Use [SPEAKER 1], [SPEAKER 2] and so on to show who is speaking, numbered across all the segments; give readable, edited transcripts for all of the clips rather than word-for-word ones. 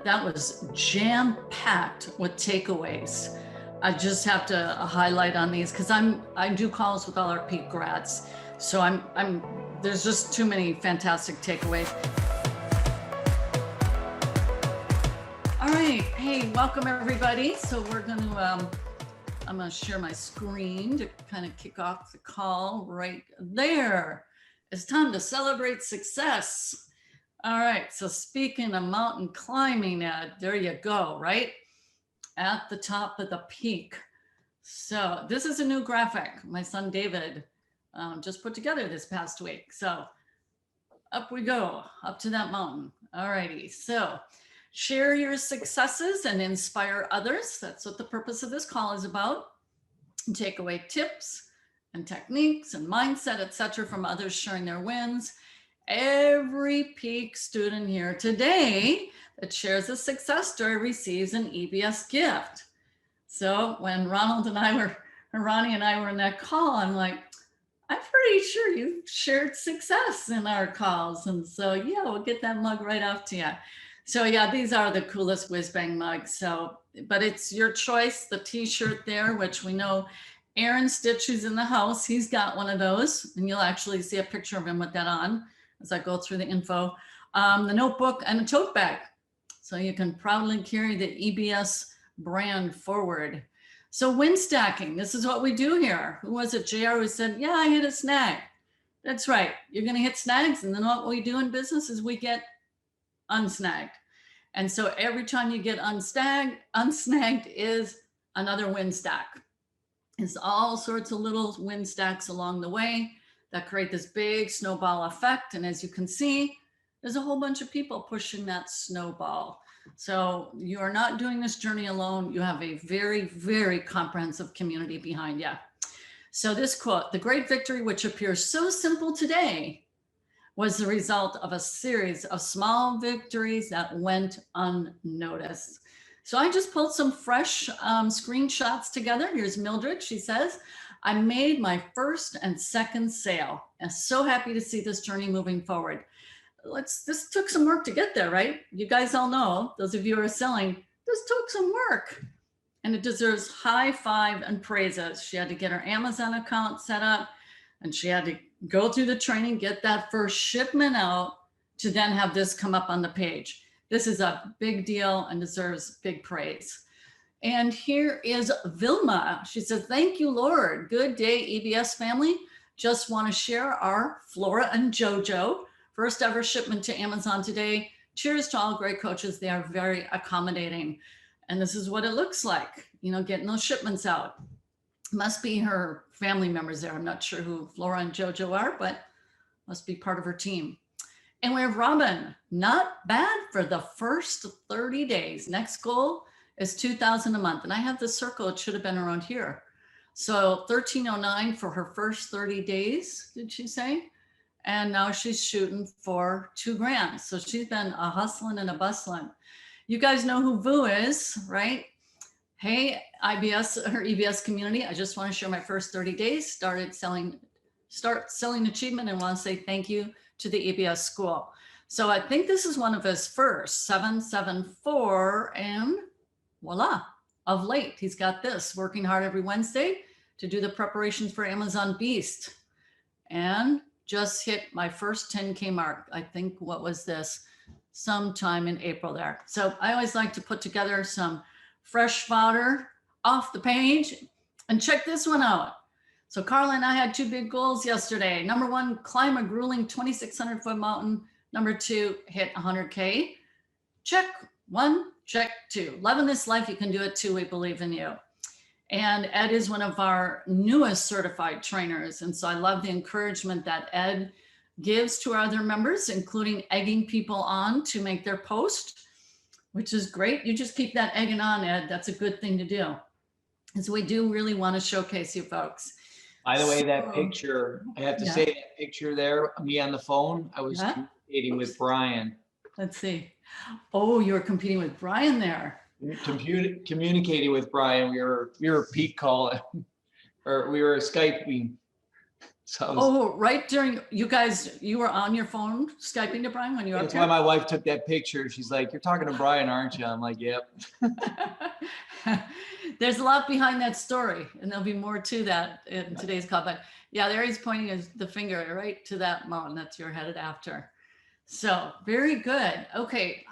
[SPEAKER 1] that was jam-packed with takeaways. I just have to highlight on these because I do calls with all our peak grads. So there's just too many fantastic takeaways. All right, hey, welcome everybody. So I'm gonna share my screen to kind of kick off the call right there. It's time to celebrate success. All right, so speaking of mountain climbing, Ed, there you go, right? At the top of the peak. So this is a new graphic my son David just put together this past week. So up we go, up to that mountain. All righty, so share your successes and inspire others. That's what the purpose of this call is about. And take away tips and techniques and mindset, etc., from others sharing their wins. Every peak student here today that shares a success story receives an EBS gift. So when Ronnie and I were in that call, I'm like, I'm pretty sure you shared success in our calls. And so, yeah, we'll get that mug right off to you. So yeah, these are the coolest whiz bang mugs. So, but it's your choice, the t-shirt there, which we know Aaron Stitch, who's in the house, he's got one of those, and you'll actually see a picture of him with that on as I go through the info. The notebook and a tote bag. So you can proudly carry the EBS brand forward. So win stacking, this is what we do here. Who was it, JR, who said, yeah, I hit a snag. That's right, you're gonna hit snags, and then what we do in business is we get unsnagged. And so every time you get unsnagged is another win stack. It's all sorts of little win stacks along the way that create this big snowball effect. And as you can see, there's a whole bunch of people pushing that snowball. So you are not doing this journey alone. You have a very, very comprehensive community behind you. So this quote, the great victory, which appears so simple today, was the result of a series of small victories that went unnoticed. So I just pulled some fresh screenshots together. Here's Mildred. She says, I made my first and second sale. I'm so happy to see this journey moving forward. This took some work to get there, right? You guys all know, those of you who are selling, this took some work. And it deserves high five and praises. She had to get her Amazon account set up, and she had to go through the training, get that first shipment out, to then have this come up on the page. This is a big deal and deserves big praise. And here is Vilma. She says, thank you, Lord. Good day, EBS family. Just want to share our Flora and JoJo first ever shipment to Amazon today. Cheers to all great coaches. They are very accommodating. And this is what it looks like, you know, getting those shipments out. Must be her family members there. I'm not sure who Flora and JoJo are, but must be part of her team. And we have Robin, not bad for the first 30 days. Next goal is 2,000 a month. And I have the circle, it should have been around here. So 1309 for her first 30 days, did she say? And now she's shooting for $2,000. So she's been a hustling and a bustling. You guys know who Vu is, right? Hey, IBS or EBS community, I just want to share my first 30 days, start selling achievement, and want to say thank you to the EBS school. So I think this is one of his first, 774, and voila, of late, he's got this, working hard every Wednesday to do the preparations for Amazon Beast. And just hit my first 10K mark. I think, what was this? Sometime in April there. So I always like to put together some fresh fodder off the page, and check this one out. So Carla and I had two big goals yesterday. Number one, climb a grueling 2,600 foot mountain. Number two, hit 100K. Check one, check two. Loving this life, you can do it too. We believe in you. And Ed is one of our newest certified trainers. And so I love the encouragement that Ed gives to our other members, including egging people on to make their post, which is great. You just keep that egging on, Ed. That's a good thing to do. And so we do really want to showcase you folks.
[SPEAKER 2] By the way, that picture, I have to say, that picture there, me on the phone, I was communicating with Brian.
[SPEAKER 1] Let's see. Oh, you were competing with Brian there.
[SPEAKER 2] Communicating with Brian. We were peak call, or we were Skyping. So
[SPEAKER 1] Oh, right during, you were on your phone Skyping to Brian when you were up
[SPEAKER 2] that's
[SPEAKER 1] here?
[SPEAKER 2] why my wife took that picture. She's like, "You're talking to Brian, aren't you?" I'm like, "Yep."
[SPEAKER 1] There's a lot behind that story, and there'll be more to that in today's call. But yeah, there he's pointing the finger right to that mountain that you're headed after. So very good. Okay,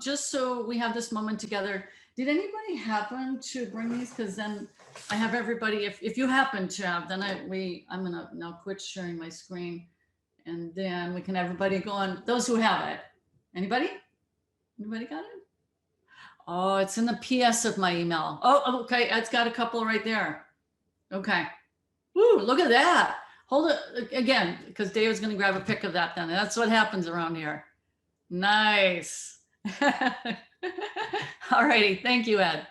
[SPEAKER 1] just so we have this moment together, did anybody happen to bring these? Because then I have everybody. If you happen to have, then I'm gonna now quit sharing my screen, and then we can have everybody go on. Those who have it. Anybody? Anybody got it? Oh, it's in the PS of my email. Oh, okay. It's got a couple right there. Okay. Woo, look at that. Hold it again, because David's going to grab a pic of that then. That's what happens around here. Nice. All righty. Thank you, Ed.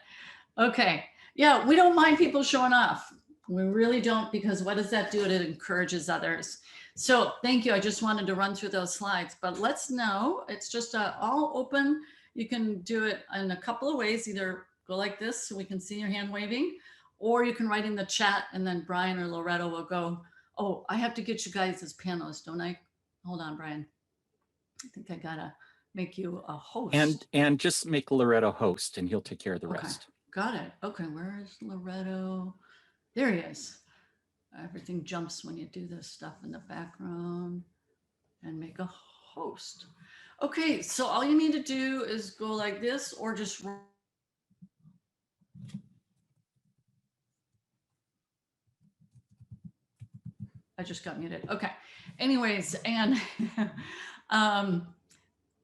[SPEAKER 1] Okay. Yeah, we don't mind people showing off. We really don't, because what does that do? It encourages others. So thank you. I just wanted to run through those slides, but let's know. It's just all open. You can do it in a couple of ways. Either go like this so we can see your hand waving, or you can write in the chat and then Brian or Loretto will go. Oh, I have to get you guys as panelists, don't I? Hold on, Brian. I think I gotta make you a host.
[SPEAKER 3] And just make Loretto host and he'll take care of the
[SPEAKER 1] Okay.
[SPEAKER 3] rest.
[SPEAKER 1] Got it. Okay, where is Loretto? There he is. Everything jumps when you do this stuff in the background and make a host. Okay, so all you need to do is go like this or just I just got muted. Okay. Anyways, and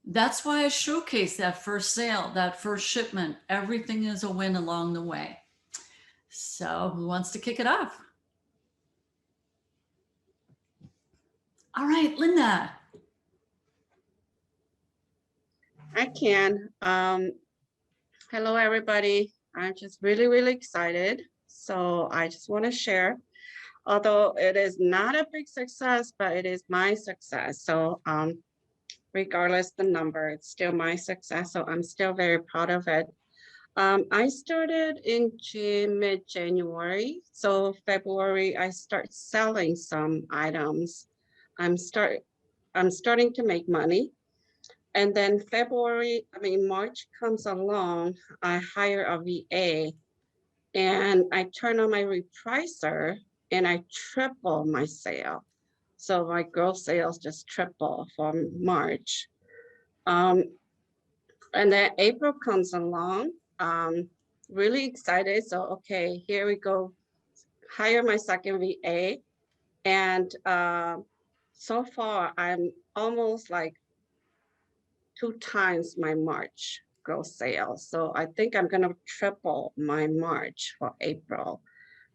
[SPEAKER 1] that's why I showcase that first sale, that first shipment. Everything is a win along the way. So who wants to kick it off? All right, Linda.
[SPEAKER 4] I can. Hello, everybody. I'm just really excited. So I just want to share, although it is not a big success, but it is my success. So regardless the number, it's still my success. So I'm still very proud of it. I started in mid-January. So February, I start selling some items. I'm starting to make money. And then March comes along, I hire a VA and I turn on my repricer and I triple my sale. So my gross sales just triple from March. And then April comes along, really excited. So, okay, here we go, hire my second VA. And so far I'm almost like 2 times my March gross sales. So I think I'm going to triple my March for April.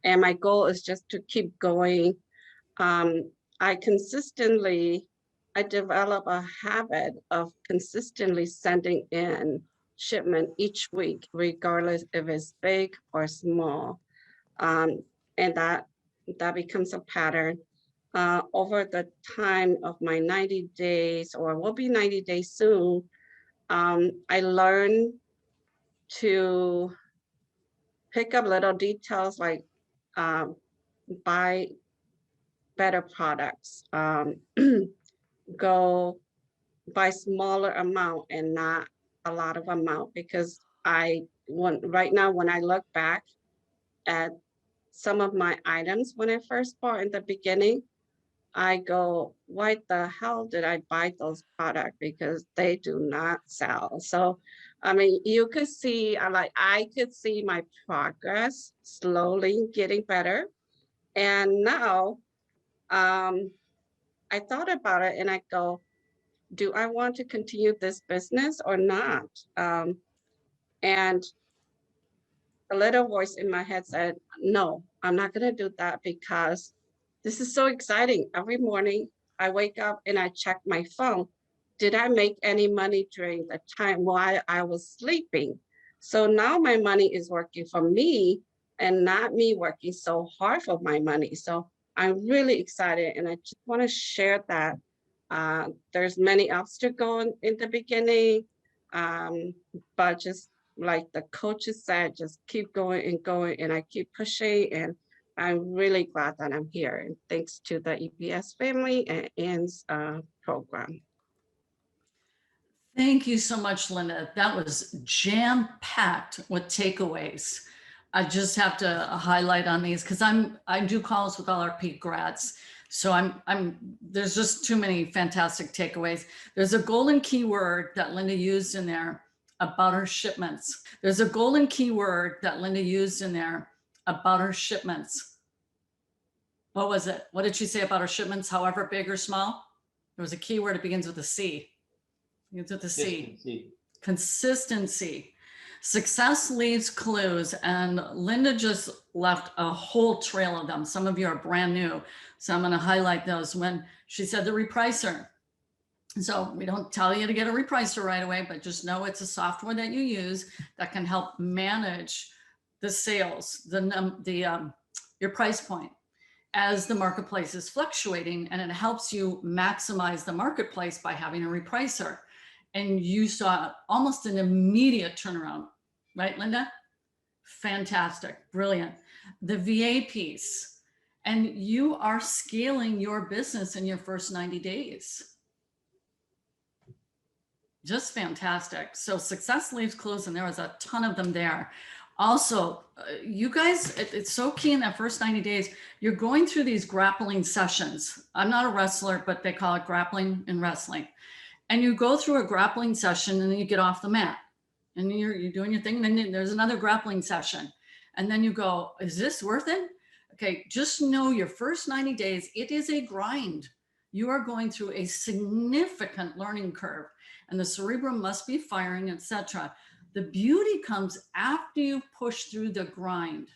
[SPEAKER 4] And my goal is just to keep going. I develop a habit of consistently sending in shipment each week, regardless if it's big or small. And that becomes a pattern. Over the time of my 90 days, or will be 90 days soon, I learned to pick up little details like buy better products, go buy smaller amount and not a lot of amount, because right now when I look back at some of my items when I first bought in the beginning, I go, why the hell did I buy those products? Because they do not sell. So, I mean, you could see, I could see my progress slowly getting better. And now, I thought about it and I go, do I want to continue this business or not? And a little voice in my head said, no, I'm not going to do that, because this is so exciting. Every morning I wake up and I check my phone. Did I make any money during the time while I was sleeping? So now my money is working for me and not me working so hard for my money. So I'm really excited, and I just want to share that. There's many obstacles in the beginning, but just like the coaches said, just keep going and going, and I keep pushing, and I'm really glad that I'm here, and thanks to the EPS family and Ann's program.
[SPEAKER 1] Thank you so much, Linda. That was jam-packed with takeaways. I just have to highlight on these because I do calls with all our peak grads. So there's just too many fantastic takeaways. There's a golden keyword that Linda used in there about her shipments. There's a golden keyword that Linda used in there about her shipments. What was it? What did she say about her shipments, however big or small? There was a keyword that begins with a C. Begins with a C. Consistency. Success leaves clues, and Linda just left a whole trail of them. Some of you are brand new, so I'm going to highlight those. When she said the repricer, so we don't tell you to get a repricer right away, but just know it's a software that you use that can help manage the sales, your price point as the marketplace is fluctuating, and it helps you maximize the marketplace by having a repricer. And you saw almost an immediate turnaround, right, Linda? Fantastic, brilliant. The VA piece, and you are scaling your business in your first 90 days. Just fantastic. So success leaves clues, and there was a ton of them there. Also, you guys, it's so key in that first 90 days, you're going through these grappling sessions. I'm not a wrestler, but they call it grappling in wrestling. And you go through a grappling session and then you get off the mat and you're doing your thing. And then there's another grappling session. And then you go, is this worth it? Okay, just know your first 90 days, it is a grind. You are going through a significant learning curve and the cerebrum must be firing, etc. The beauty comes after you push through the grind.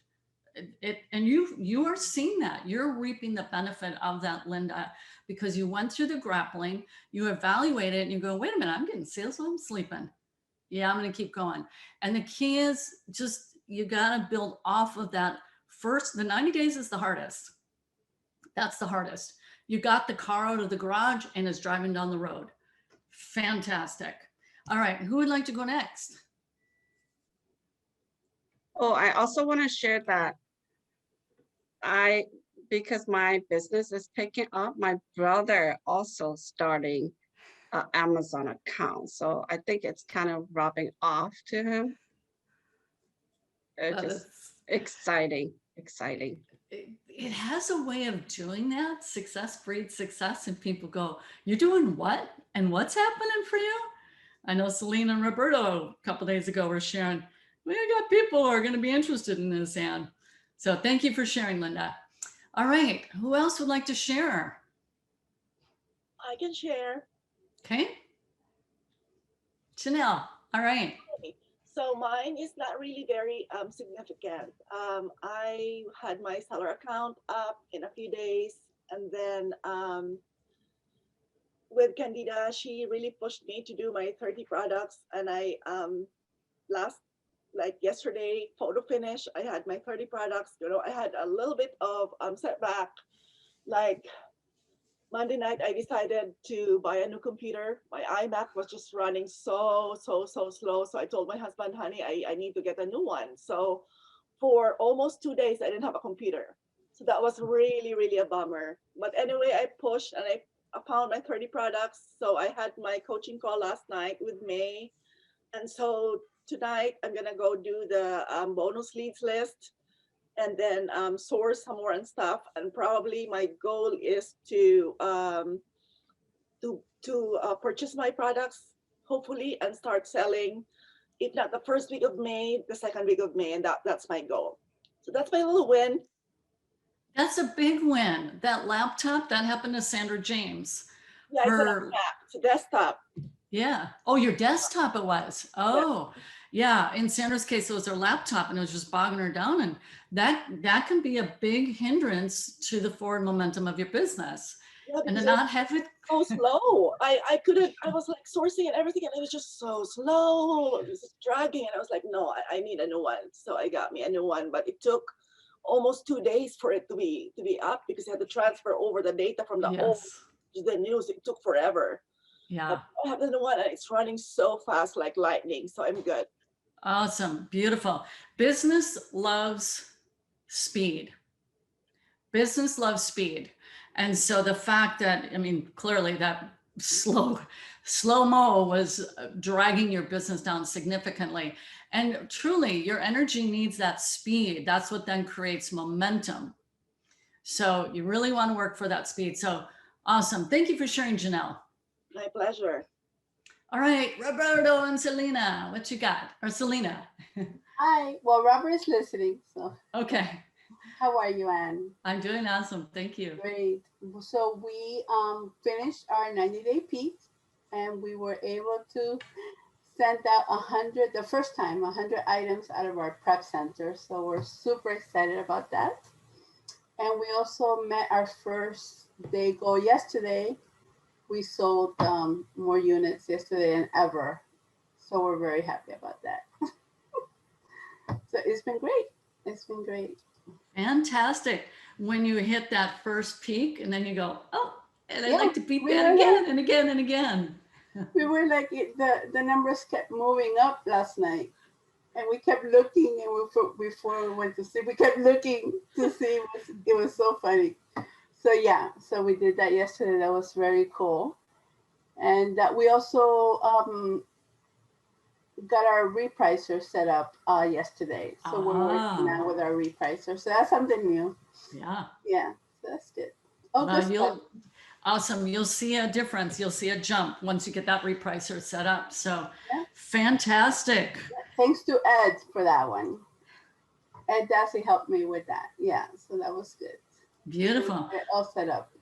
[SPEAKER 1] And you are seeing that. You're reaping the benefit of that, Linda, because you went through the grappling, you evaluate it, and you go, wait a minute, I'm getting sales while I'm sleeping. Yeah, I'm going to keep going. And the key is just, you got to build off of that first. The 90 days is the hardest. That's the hardest. You got the car out of the garage and is driving down the road. Fantastic. All right, who would like to go next?
[SPEAKER 4] Oh, I also want to share that because my business is picking up, my brother also starting an Amazon account. So I think it's kind of rubbing off to him. It's just exciting.
[SPEAKER 1] It has a way of doing that. Success breeds success, and people go, you're doing what? And what's happening for you? I know Celine and Roberto a couple of days ago were sharing, we got people who are going to be interested in this, Anne. So thank you for sharing, Linda. All right, who else would like to share?
[SPEAKER 5] I can share.
[SPEAKER 1] Okay. Chanel, all right.
[SPEAKER 5] So mine is not really very significant. I had my seller account up in a few days, and then with Candida, she really pushed me to do my 30 products, and I yesterday, photo finish, I had my 30 products. I had a little bit of setback. Like Monday night, I decided to buy a new computer. My iMac was just running so slow. So I told my husband, honey, I need to get a new one. So for almost 2 days, I didn't have a computer. So that was really, really a bummer. But anyway, I pushed and I found my 30 products. So I had my coaching call last night with May. And so tonight, I'm going to go do the bonus leads list and then source some more and stuff. And probably my goal is to purchase my products, hopefully, and start selling, if not the first week of May, the second week of May. And that's my goal. So that's my little win.
[SPEAKER 1] That's a big win. That laptop, that happened to Sandra James.
[SPEAKER 5] Yeah, it's a desktop.
[SPEAKER 1] Yeah. Oh, your desktop it was. Oh, yeah. In Sandra's case, it was her laptop and it was just bogging her down. And that can be a big hindrance to the forward momentum of your business. Yeah, and to not have it
[SPEAKER 5] so slow. I couldn't, I was like sourcing and everything, and it was just so slow. It was just dragging. And I was like, no, I need a new one. So I got me a new one, but it took almost 2 days for it to be up because I had to transfer over the data from the old to the news. It took forever.
[SPEAKER 1] Yeah.
[SPEAKER 5] I have the new one and it's running so fast like lightning. So I'm good.
[SPEAKER 1] Awesome. Beautiful. Business loves speed. Business loves speed. And so the fact that, I mean, clearly that slow-mo was dragging your business down significantly. And truly, your energy needs that speed. That's what then creates momentum. So you really want to work for that speed. So awesome. Thank you for sharing, Janelle.
[SPEAKER 5] My pleasure.
[SPEAKER 1] All right, Roberto and Selena, what you got? Or Selena?
[SPEAKER 6] Hi. Well, Robert is listening. So,
[SPEAKER 1] Okay.
[SPEAKER 6] how are you, Anne?
[SPEAKER 1] I'm doing awesome. Thank you.
[SPEAKER 6] Great. So we finished our 90-day peak, and we were able to send out 100, the first time, 100 items out of our prep center. So we're super excited about that. And we also met our first day goal yesterday. We sold more units yesterday than ever. So we're very happy about that. So it's been great. It's been great.
[SPEAKER 1] Fantastic. When you hit that first peak and then you go, oh, and I'd
[SPEAKER 6] Yeah,
[SPEAKER 1] like to beat
[SPEAKER 6] we
[SPEAKER 1] that
[SPEAKER 6] were
[SPEAKER 1] again
[SPEAKER 6] like-
[SPEAKER 1] and again and again.
[SPEAKER 6] We were like, the numbers kept moving up last night. And we kept looking, and before we went to sleep, we kept looking to see. It was so funny. So yeah, so we did that yesterday. That was very cool. And we also got our repricer set up yesterday. So we're working now with our repricer. So that's something new.
[SPEAKER 1] Yeah.
[SPEAKER 6] Yeah, so that's good. Oh,
[SPEAKER 1] Well,
[SPEAKER 6] good stuff.
[SPEAKER 1] awesome. You'll see a difference. You'll see a jump once you get that repricer set up. So
[SPEAKER 6] Yeah.
[SPEAKER 1] fantastic.
[SPEAKER 6] Thanks to Ed for that one. Ed Dassey helped me with that. Yeah, so that was good.
[SPEAKER 1] Beautiful.
[SPEAKER 6] It all set up.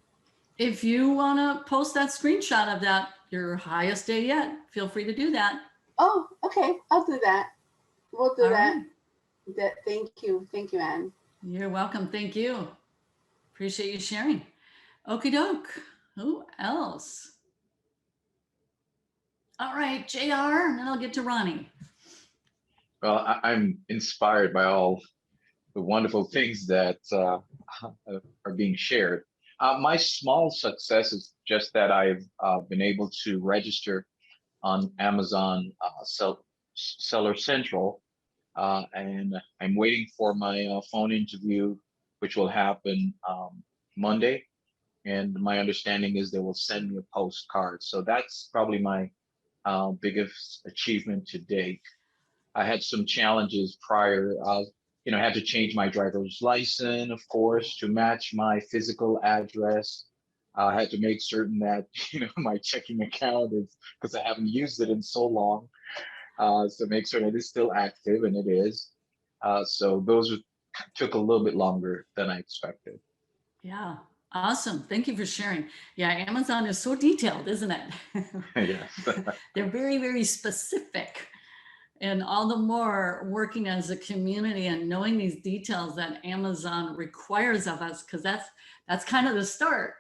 [SPEAKER 1] If you want to post that screenshot of that, your highest day yet, feel free to do that.
[SPEAKER 6] Oh, okay. I'll do that. We'll do
[SPEAKER 1] All
[SPEAKER 6] that.
[SPEAKER 1] right.
[SPEAKER 6] Thank you. Thank you, Anne.
[SPEAKER 1] You're welcome. Thank you. Appreciate you sharing. Okie doke. Who else? All right, JR, and then I'll get to Ronnie.
[SPEAKER 7] Well, I'm inspired by all the wonderful things that are being shared. My small success is just that I've been able to register on Amazon Seller Central, and I'm waiting for my phone interview, which will happen Monday. And my understanding is they will send me a postcard. So that's probably my biggest achievement to date. I had some challenges prior. I had to change my driver's license, of course, to match my physical address. I had to make certain that my checking account is, because I haven't used it in so long, so make sure that it's still active, and it is. So those took a little bit longer than I expected.
[SPEAKER 1] Yeah, awesome. Thank you for sharing. Yeah, Amazon is so detailed, isn't it?
[SPEAKER 7] Yes.
[SPEAKER 1] They're very, very specific. And all the more working as a community and knowing these details that Amazon requires of us, because that's kind of the start,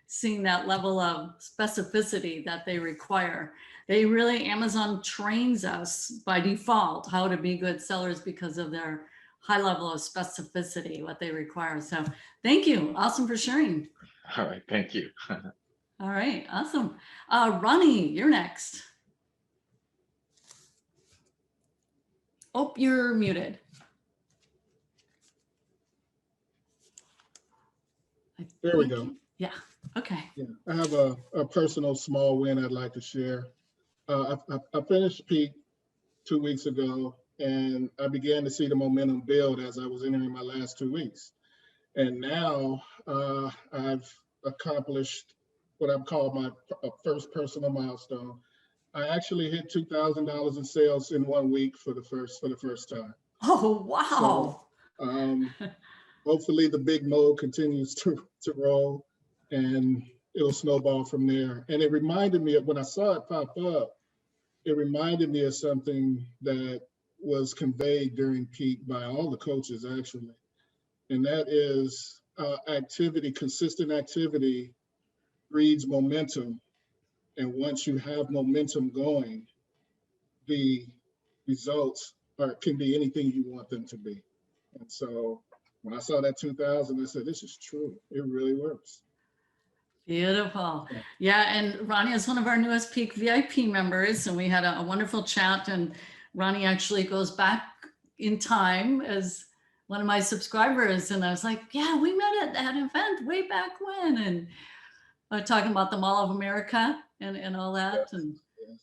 [SPEAKER 1] seeing that level of specificity that they require. Amazon trains us by default how to be good sellers because of their high level of specificity, what they require. So thank you. Awesome for sharing.
[SPEAKER 7] All right. Thank you.
[SPEAKER 1] All right. Awesome. Ronnie, you're next. Oh, you're muted.
[SPEAKER 8] There we go.
[SPEAKER 1] Yeah. Okay.
[SPEAKER 8] Yeah, I have a personal small win I'd like to share. I finished peak 2 weeks ago, and I began to see the momentum build as I was entering my last 2 weeks. And now I've accomplished what I've called my first personal milestone. I actually hit $2,000 in sales in 1 week for the first time.
[SPEAKER 1] Oh, wow.
[SPEAKER 8] So, hopefully the big mold continues to roll, and it'll snowball from there. And it reminded me of, when I saw it pop up, it reminded me of something that was conveyed during peak by all the coaches, actually. And that is activity, consistent activity breeds momentum. And once you have momentum going, the results can be anything you want them to be. And so when I saw that 2,000, I said, this is true. It really works.
[SPEAKER 1] Beautiful. Yeah. And Ronnie is one of our newest Peak VIP members. And we had a wonderful chat. And Ronnie actually goes back in time as one of my subscribers, and I was like, yeah, we met at that event way back when, and talking about the Mall of America and all that. And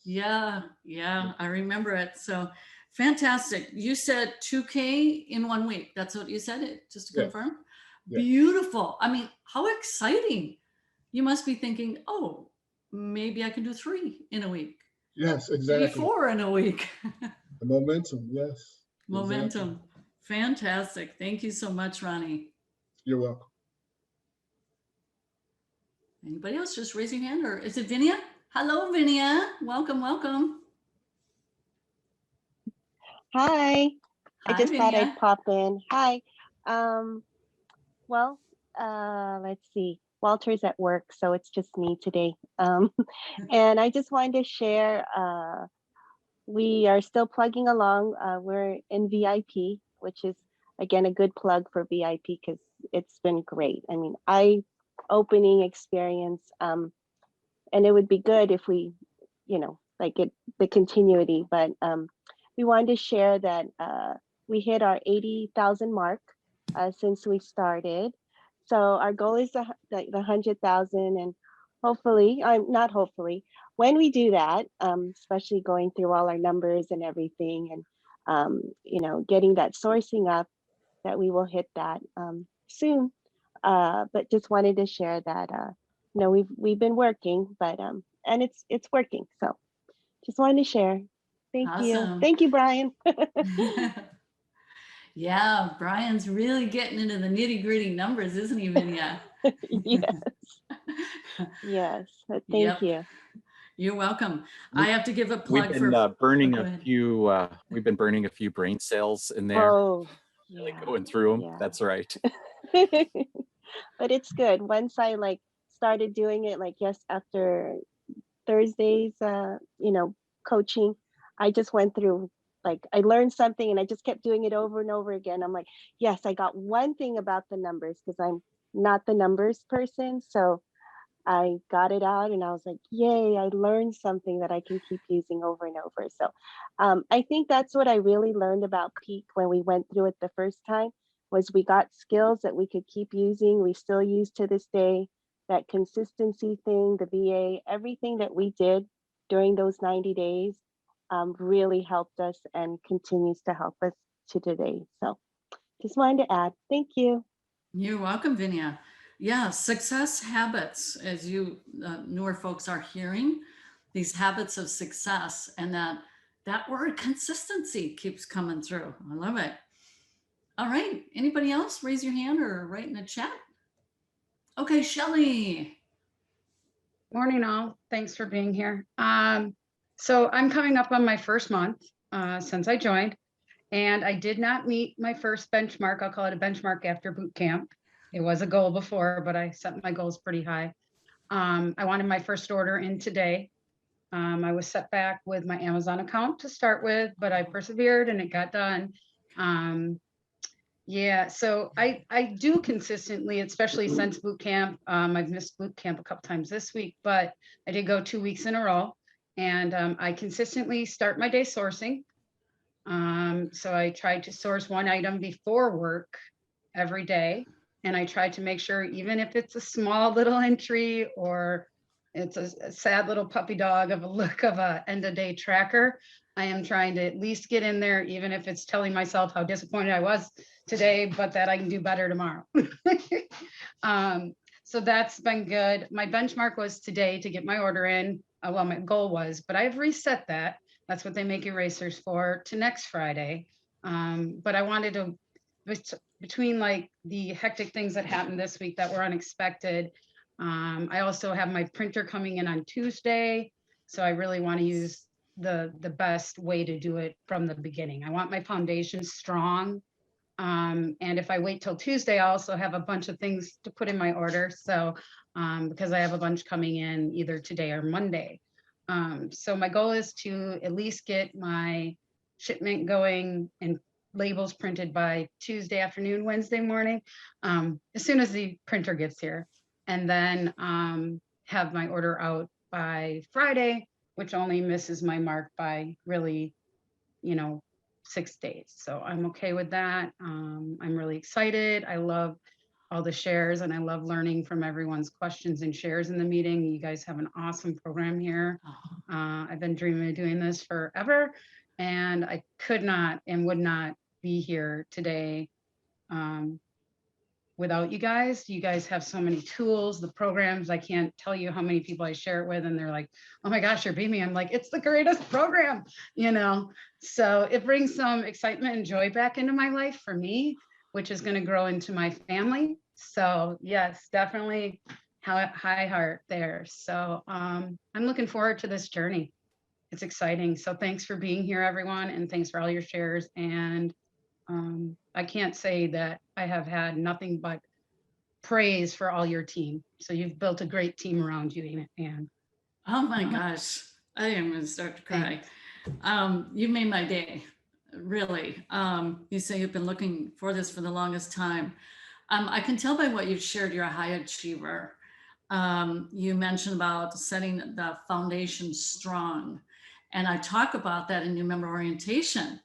[SPEAKER 1] yeah, I remember it. So fantastic. You said 2K in 1 week. That's what you said, it just to confirm. Yes. Beautiful. I mean, how exciting. You must be thinking, oh, maybe I can do 3 in a week.
[SPEAKER 8] Yes, exactly.
[SPEAKER 1] Maybe 4 in a week.
[SPEAKER 8] The momentum, yes.
[SPEAKER 1] Momentum.
[SPEAKER 8] Exactly.
[SPEAKER 1] Fantastic. Thank you so much, Ronnie.
[SPEAKER 8] You're welcome.
[SPEAKER 1] Anybody else? Just raise your hand, or is it Vinia? Hello, Vinia. Welcome, welcome.
[SPEAKER 9] Hi. I just thought
[SPEAKER 1] Vinia.
[SPEAKER 9] I'd pop in. Hi. Well, let's see. Walter's at work, so it's just me today. And I just wanted to share, we are still plugging along. We're in VIP, which is, again, a good plug for VIP because it's been great. I mean, opening experience, and it would be good if we, the continuity, but we wanted to share that we hit our 80,000 mark since we started. So our goal is the 100,000, and hopefully, not hopefully, when we do that, especially going through all our numbers and everything, and getting that sourcing up, that we will hit that soon. But just wanted to share that we've been working, but and it's working. So just wanted to share. Thank you, Brian.
[SPEAKER 1] Yeah, Brian's really getting into the nitty gritty numbers, isn't he, Vinia?
[SPEAKER 9] Yes. Yes. Thank you.
[SPEAKER 1] You're welcome. I have to give a plug
[SPEAKER 3] We've been burning a few. We've been burning a few brain cells in there.
[SPEAKER 9] Oh,
[SPEAKER 3] really going through them. Yeah. That's right.
[SPEAKER 9] But it's good. Once I started doing it, after Thursdays, coaching, I just went through, I learned something and I just kept doing it over and over again. I'm like, yes, I got one thing about the numbers because I'm not the numbers person. So I got it out and I was like, yay, I learned something that I can keep using over and over. So I think that's what I really learned about Peak when we went through it the first time, was we got skills that we could keep using. We still use to this day. That consistency thing, the VA, everything that we did during those 90 days really helped us and continues to help us to today. So just wanted to add, thank you.
[SPEAKER 1] You're welcome, Vinia. Yeah, success habits, as you newer folks are hearing, these habits of success, and that word consistency keeps coming through. I love it. All right, anybody else? Raise your hand or write in the chat. Okay, Shelly.
[SPEAKER 10] Morning all, thanks for being here. So I'm coming up on my first month since I joined, and I did not meet my first benchmark. I'll call it a benchmark after boot camp. It was a goal before, but I set my goals pretty high. I wanted my first order in today. I was set back with my Amazon account to start with, but I persevered and it got done. Yeah, so I do consistently, especially since boot camp. I've missed boot camp a couple times this week, but I did go 2 weeks in a row, and I consistently start my day sourcing. So I tried to source one item before work every day, and I tried to make sure, even if it's a small little entry or it's a sad little puppy dog of a look of a end of day tracker, I am trying to at least get in there, even if it's telling myself how disappointed I was today, but that I can do better tomorrow. So that's been good. My benchmark was today to get my order in. Well, my goal was, but I've reset that. That's what they make erasers for, to next Friday. But I wanted to, between the hectic things that happened this week that were unexpected, I also have my printer coming in on Tuesday. So I really want to use the best way to do it from the beginning. I want my foundation strong. And if I wait till Tuesday, I also have a bunch of things to put in my order. So because I have a bunch coming in either today or Monday. So my goal is to at least get my shipment going and labels printed by Tuesday afternoon, Wednesday morning, as soon as the printer gets here, and then have my order out by Friday, which only misses my mark by really, 6 days. So I'm okay with that. I'm really excited. I love all the shares and I love learning from everyone's questions and shares in the meeting. You guys have an awesome program here. I've been dreaming of doing this forever and I could not and would not be here today without you guys. You guys have so many tools, the programs. I can't tell you how many people I share it with and they're like, oh my gosh, you're beaming. I'm like, it's the greatest program, you know? So it brings some excitement and joy back into my life for me, which is going to grow into my family. So yes, definitely high heart there. So I'm looking forward to this journey. It's exciting. So thanks for being here, everyone. And thanks for all your shares. And I can't say that I have had nothing but praise for all your team. So you've built a great team around you, Anne.
[SPEAKER 1] Oh my gosh, I am going to start to cry. You made my day, really. You say you've been looking for this for the longest time. I can tell by what you've shared, you're a high achiever. You mentioned about setting the foundation strong. And I talk about that in new member orientation.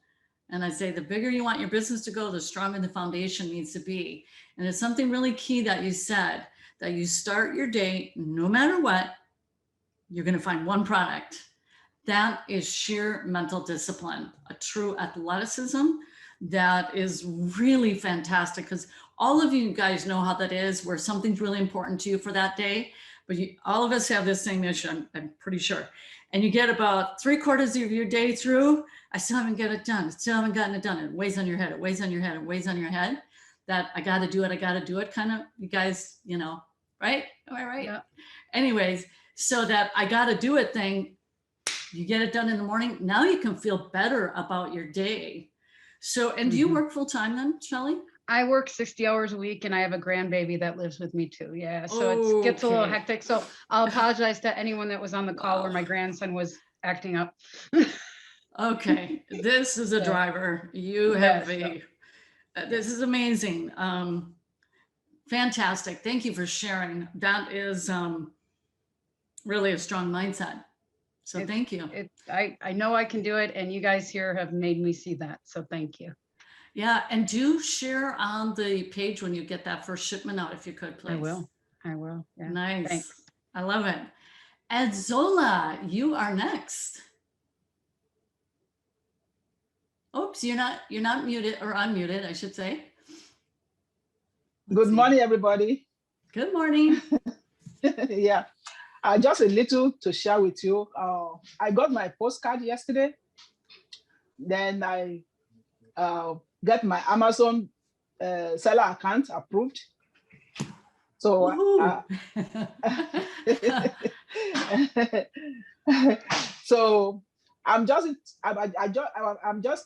[SPEAKER 1] And I say, the bigger you want your business to go, the stronger the foundation needs to be. And it's something really key that you said, that you start your day, no matter what, you're going to find one product. That is sheer mental discipline, a true athleticism that is really fantastic, because all of you guys know how that is, where something's really important to you for that day. But all of us have this same mission, I'm pretty sure. And you get about 3/4 of your day through, I still haven't got it done. Still haven't gotten it done. It weighs on your head. It weighs on your head. It weighs on your head. That I got to do it. I got to do it. Kind of, you guys, you know, right? Am I right? Yeah. Anyways, so that I got to do it thing, you get it done in the morning. Now you can feel better about your day. So, and do you work full time then, Shelley?
[SPEAKER 10] I work 60 hours a week and I have a grandbaby that lives with me too. Yeah. So it gets a little hectic. So I'll apologize to anyone that was on the call where my grandson was acting up.
[SPEAKER 1] Okay. This is a driver. You have this is amazing. Fantastic. Thank you for sharing. That is really a strong mindset. So thank you.
[SPEAKER 10] I know I can do it. And you guys here have made me see that. So thank you.
[SPEAKER 1] Yeah, and do share on the page when you get that first shipment out, if you could, please.
[SPEAKER 10] I will. Yeah.
[SPEAKER 1] Nice.
[SPEAKER 10] Thanks.
[SPEAKER 1] I love it. Ed Zola, you are next. Oops, you're not muted, or unmuted, I should say.
[SPEAKER 11] Good morning, everybody.
[SPEAKER 1] Good morning.
[SPEAKER 11] Yeah, just a little to share with you. I got my postcard yesterday. Then I get my Amazon seller account approved. So, so I'm just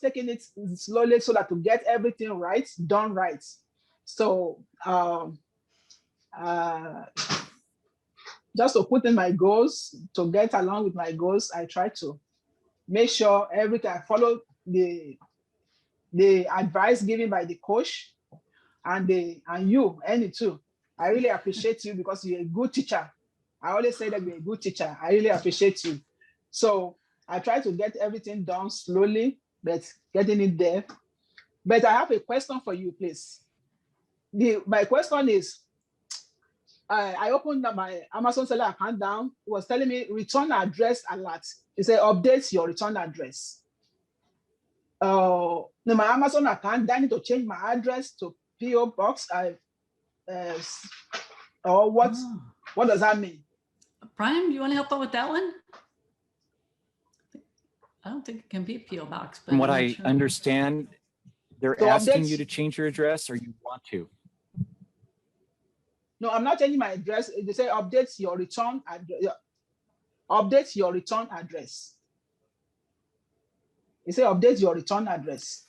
[SPEAKER 11] taking it slowly so that to get everything right, done right. So just to put in my goals, to get along with my goals, I try to make sure everything I follow the advice given by the coach and you, Annie too. I really appreciate you because you're a good teacher. I always say that you're a good teacher. I really appreciate you. So I try to get everything done slowly, but getting it there. But I have a question for you, please. My question is, I opened my Amazon seller account down. It was telling me return address alert. It said update your return address. My Amazon account, I need to change my address to PO box. Or what? What does that mean?
[SPEAKER 1] Brian, do you want to help out with that one? I don't think it can be a PO box. But
[SPEAKER 3] from what I understand, they're asking you to change your address, or you want to.
[SPEAKER 11] No, I'm not changing my address. They say update your return address. Update your return address. They say update your return address.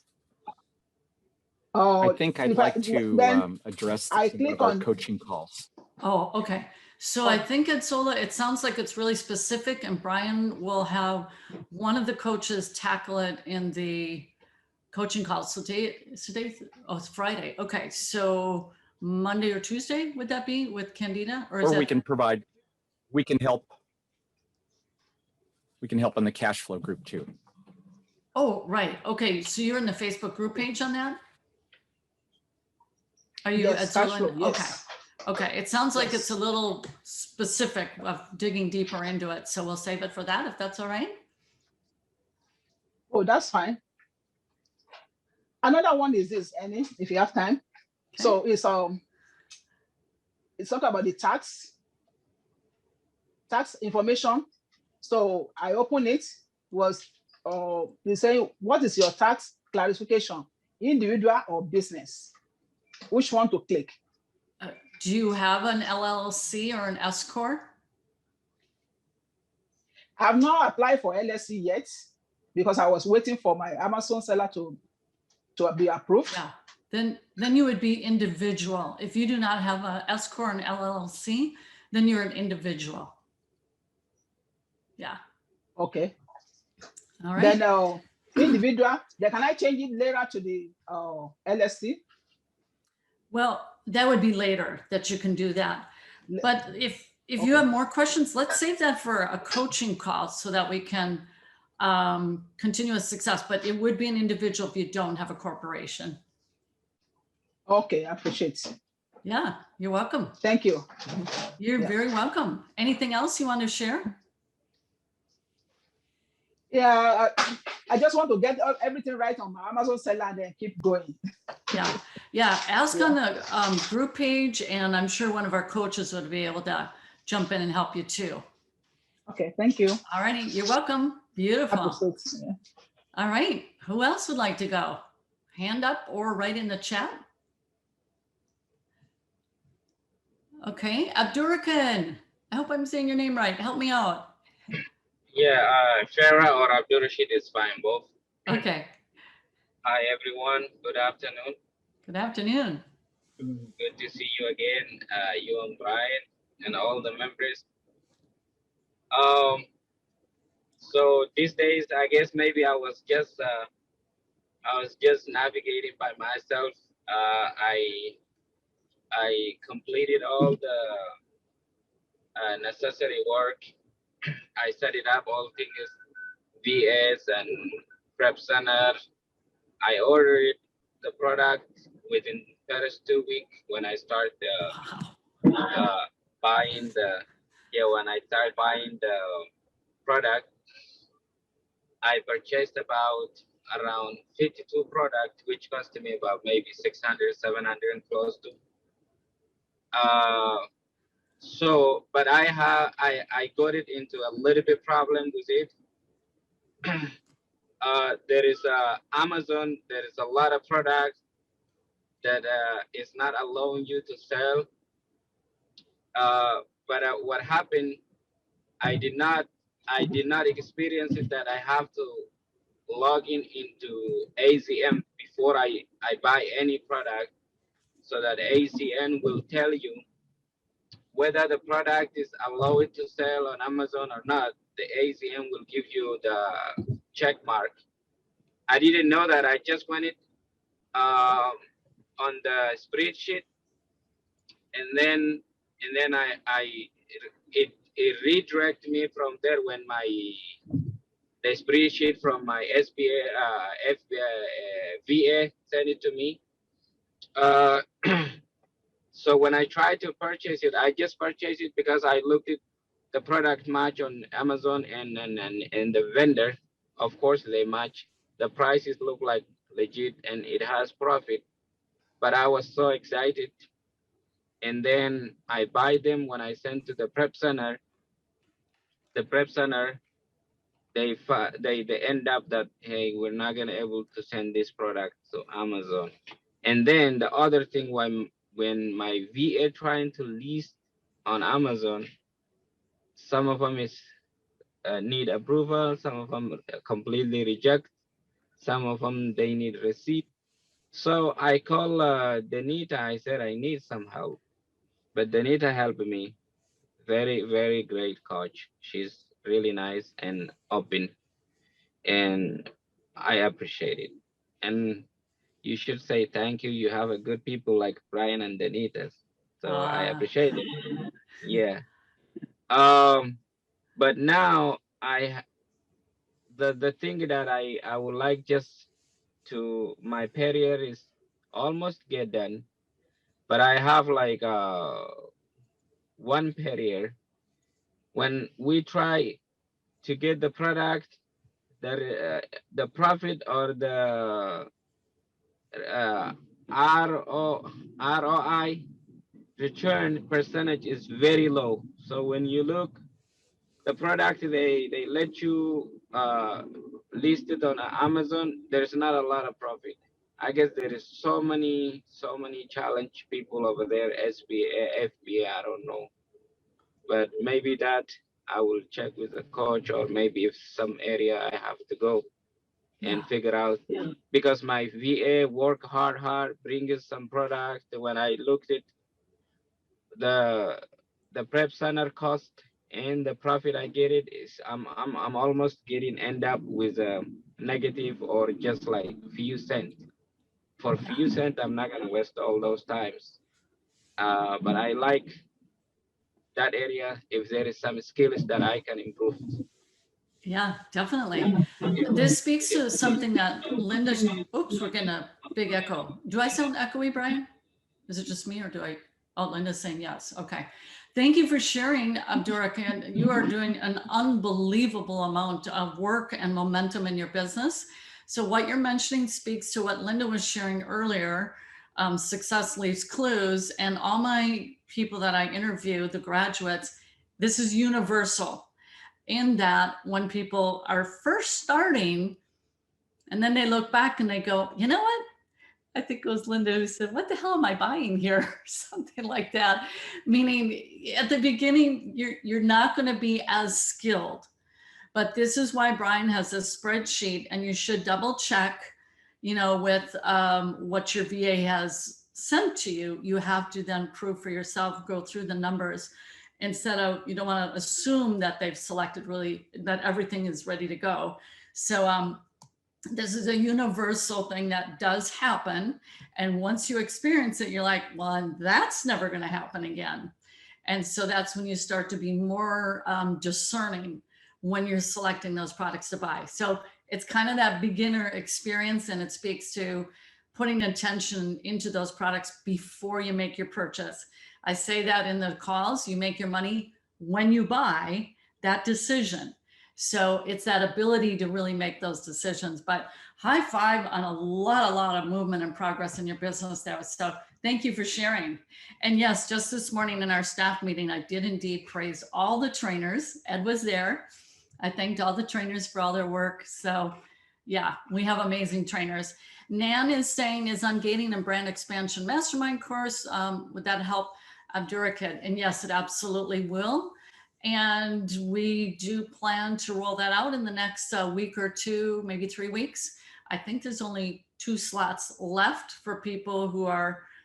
[SPEAKER 3] I think I'd like to address one of our coaching calls.
[SPEAKER 1] Oh, okay. So I think at Zola, it sounds like it's really specific, and Brian will have one of the coaches tackle it in the coaching call. So today, it's Friday. Okay, so Monday or Tuesday, would that be with Candida? Or
[SPEAKER 3] we can help in the cash flow group too.
[SPEAKER 1] Oh, right. Okay. So you're in the Facebook group page on that? Are you
[SPEAKER 11] Yes,
[SPEAKER 1] at
[SPEAKER 11] cash
[SPEAKER 1] Zerlin?
[SPEAKER 11] flow,
[SPEAKER 1] Okay.
[SPEAKER 11] yes.
[SPEAKER 1] Okay. It sounds like it's a
[SPEAKER 11] Yes.
[SPEAKER 1] little specific of digging deeper into it. So we'll save it for that if that's all right.
[SPEAKER 11] Oh, that's fine. Another one is this, Annie, if you have time.
[SPEAKER 1] Okay.
[SPEAKER 11] So it's talking about the tax information. So I open it, was they say, what is your tax clarification, individual or business? Which one to click?
[SPEAKER 1] Do you have an LLC or an S corp?
[SPEAKER 11] I've not applied for LSC yet because I was waiting for my Amazon seller to be approved.
[SPEAKER 1] Yeah. Then you would be individual. If you do not have a S corp and LLC, then you're an individual. Yeah.
[SPEAKER 11] Okay.
[SPEAKER 1] All right.
[SPEAKER 11] Then individual, then can I change it later to the LSC?
[SPEAKER 1] Well, that would be later that you can do that. But if you
[SPEAKER 11] Okay.
[SPEAKER 1] have more questions, let's save that for a coaching call so that we can continue with success. But it would be an individual if you don't have a corporation.
[SPEAKER 11] Okay, I appreciate it.
[SPEAKER 1] Yeah, you're welcome.
[SPEAKER 11] Thank you.
[SPEAKER 1] You're
[SPEAKER 11] Yeah.
[SPEAKER 1] very welcome. Anything else you want to share?
[SPEAKER 11] Yeah, I just want to get everything right on my Amazon seller and then keep going.
[SPEAKER 1] Yeah. Ask on the group page, and I'm sure one of our coaches would be able to jump in and help you too.
[SPEAKER 11] Okay, thank you.
[SPEAKER 1] All righty, you're welcome. Beautiful.
[SPEAKER 11] Appreciate, yeah.
[SPEAKER 1] All right, who else would like to go? Hand up or write in the chat. Okay, Abdurakan. I hope I'm saying your name right. Help me out.
[SPEAKER 12] Yeah, Farah or Abdul Rashid is fine, both.
[SPEAKER 1] Okay.
[SPEAKER 12] Hi, everyone. Good afternoon.
[SPEAKER 1] Good afternoon.
[SPEAKER 12] Good to see you again, you and Brian and all the members. So these days, I guess maybe I was just navigating by myself. I completed all the necessary work. I set it up, all things, VS and prep center. I ordered the product within the first 2 weeks when I start buying the product. I purchased about around 52 products, which cost me about maybe 600, 700 close to. So, but I got it into a little bit problem with it. There is Amazon, there is a lot of products that is not allowing you to sell. But what happened, I did not experience it that I have to log into AZM before I buy any product, so that AZN will tell you whether the product is allowed to sell on Amazon or not. The AZM will give you the check mark. I didn't know that. I just went it on the spreadsheet, and then it redirected me from there when the spreadsheet from my SBA VA sent it to me. So when I tried to purchase it, I just purchased it because I looked at the product match on Amazon and the vendor. Of course, they match. The prices look like legit and it has profit. But I was so excited. And then I buy them when I send to the prep center. The prep center, they end up that, hey, we're not gonna able to send this product to Amazon. And then the other thing, when my VA trying to list on Amazon, some of them is need approval, some of them completely reject, some of them they need receipt. So I call Denita. I said I need some help, but Denita helped me. Very, very great coach. She's really nice and open, and I appreciate it. And you should say thank you. You have a good people like Brian and Denita. So I appreciate it. Yeah. But now the thing that I would like just to my career is almost get done, but I have like one barrier. When we try to get the product, the profit or the ROI return percentage is very low. So when you look the product, they let you list it on Amazon, there's not a lot of profit. I guess there is so many challenge people over there, SBA, FBA, I don't know. But maybe that I will check with the coach, or maybe if some area I have to go and figure out, because my VA work hard, bring us some product. When I looked at the prep center cost and the profit I get it is I'm almost getting end up with a negative or just like few cents. For few cents, I'm not gonna waste all those times. But I like that area if there is some skills that I can improve.
[SPEAKER 1] Yeah, definitely. This speaks to something that Linda, oops, we're getting a big echo. Do I sound echoey, Brian? Is it just me or do I? Oh, Linda's saying yes. Okay. Thank you for sharing, Abdurrahman. You are doing an unbelievable amount of work and momentum in your business. So what you're mentioning speaks to what Linda was sharing earlier. Success leaves clues, and all my people that I interview, the graduates, this is universal in that when people are first starting and then they look back and they go, you know what? I think it was Linda who said, what the hell am I buying here? Something like that. Meaning at the beginning, you're not going to be as skilled. But this is why Brian has a spreadsheet, and you should double check, with what your VA has sent to you. You have to then prove for yourself, go through the numbers instead of, you don't want to assume that they've selected that everything is ready to go. So, this is a universal thing that does happen. And once you experience it, you're like, well, and that's never going to happen again. And so that's when you start to be more discerning when you're selecting those products to buy. So it's kind of that beginner experience, and it speaks to putting attention into those products before you make your purchase. I say that in the calls, you make your money when you buy that decision. So it's that ability to really make those decisions. But high five on a lot of movement and progress in your business there. So thank you for sharing. And yes, just this morning in our staff meeting, I did indeed praise all the trainers. Ed was there. I thanked all the trainers for all their work. So yeah, we have amazing trainers. Nan is saying, is on Gating and Brand Expansion Mastermind course, would that help Abdurrahman? And yes, it absolutely will. And we do plan to roll that out in the next week or two, maybe 3 weeks. I think there's only 2 slots left for people who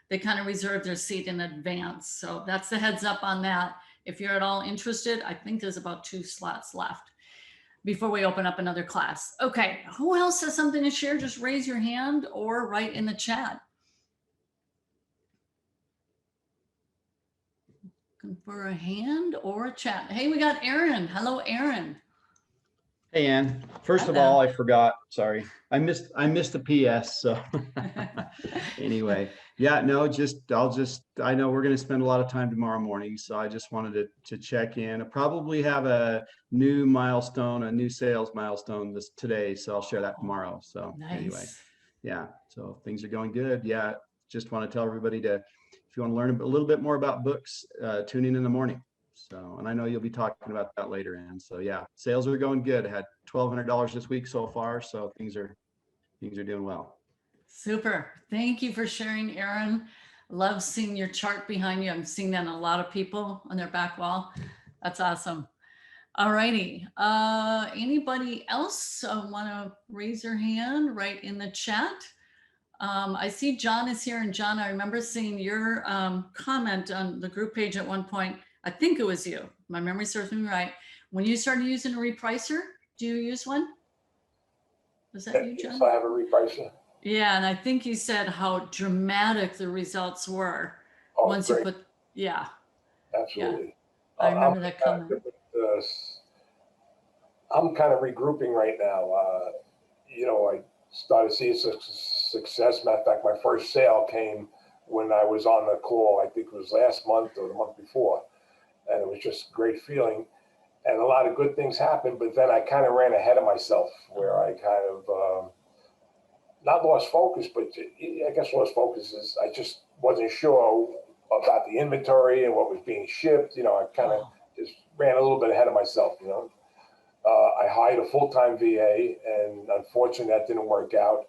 [SPEAKER 1] they kind of reserve their seat in advance. So that's the heads up on that. If you're at all interested, I think there's about 2 slots left before we open up another class. Okay, who else has something to share? Just raise your hand or write in the chat. For a hand or a chat. Hey, we got Aaron. Hello, Aaron.
[SPEAKER 13] Hey, Ann. First of all, I forgot. Sorry, I missed the PS. So anyway, yeah, no, I know we're going to spend a lot of time tomorrow morning, so I just wanted to check in. I probably have a new milestone, a new sales milestone today, so I'll share that tomorrow. So Anyway, yeah, so things are going good. Yeah, just want to tell everybody if you want to learn a little bit more about books, tune in the morning. So, and I know you'll be talking about that later. And so, yeah, sales are going good. I had $1,200 this week so far. So things are doing well.
[SPEAKER 1] Super. Thank you for sharing, Aaron. Love seeing your chart behind you. I'm seeing that in a lot of people on their back wall. That's awesome. All righty. Anybody else want to raise your hand right in the chat? I see John is here, and John, I remember seeing your comment on the group page at one point. I think it was you. My memory serves me right. When you started using a repricer, do you use one? Was that you, John?
[SPEAKER 14] Yes, I have a repricer.
[SPEAKER 1] Yeah, and I think you said how dramatic the results were once
[SPEAKER 14] great.
[SPEAKER 1] you put, yeah.
[SPEAKER 14] Absolutely.
[SPEAKER 1] Yeah. I remember that comment.
[SPEAKER 14] I'm kind of regrouping right now. You know, I started seeing success. Matter of fact, my first sale came when I was on the call. I think it was last month or the month before, and it was just a great feeling. And a lot of good things happened, but then I kind of ran ahead of myself, where I kind of not lost focus, but I guess lost focus is I just wasn't sure about the inventory and what was being shipped. You know, I kind of just ran a little bit ahead of myself, you know. I hired a full-time VA, and unfortunately that didn't work out.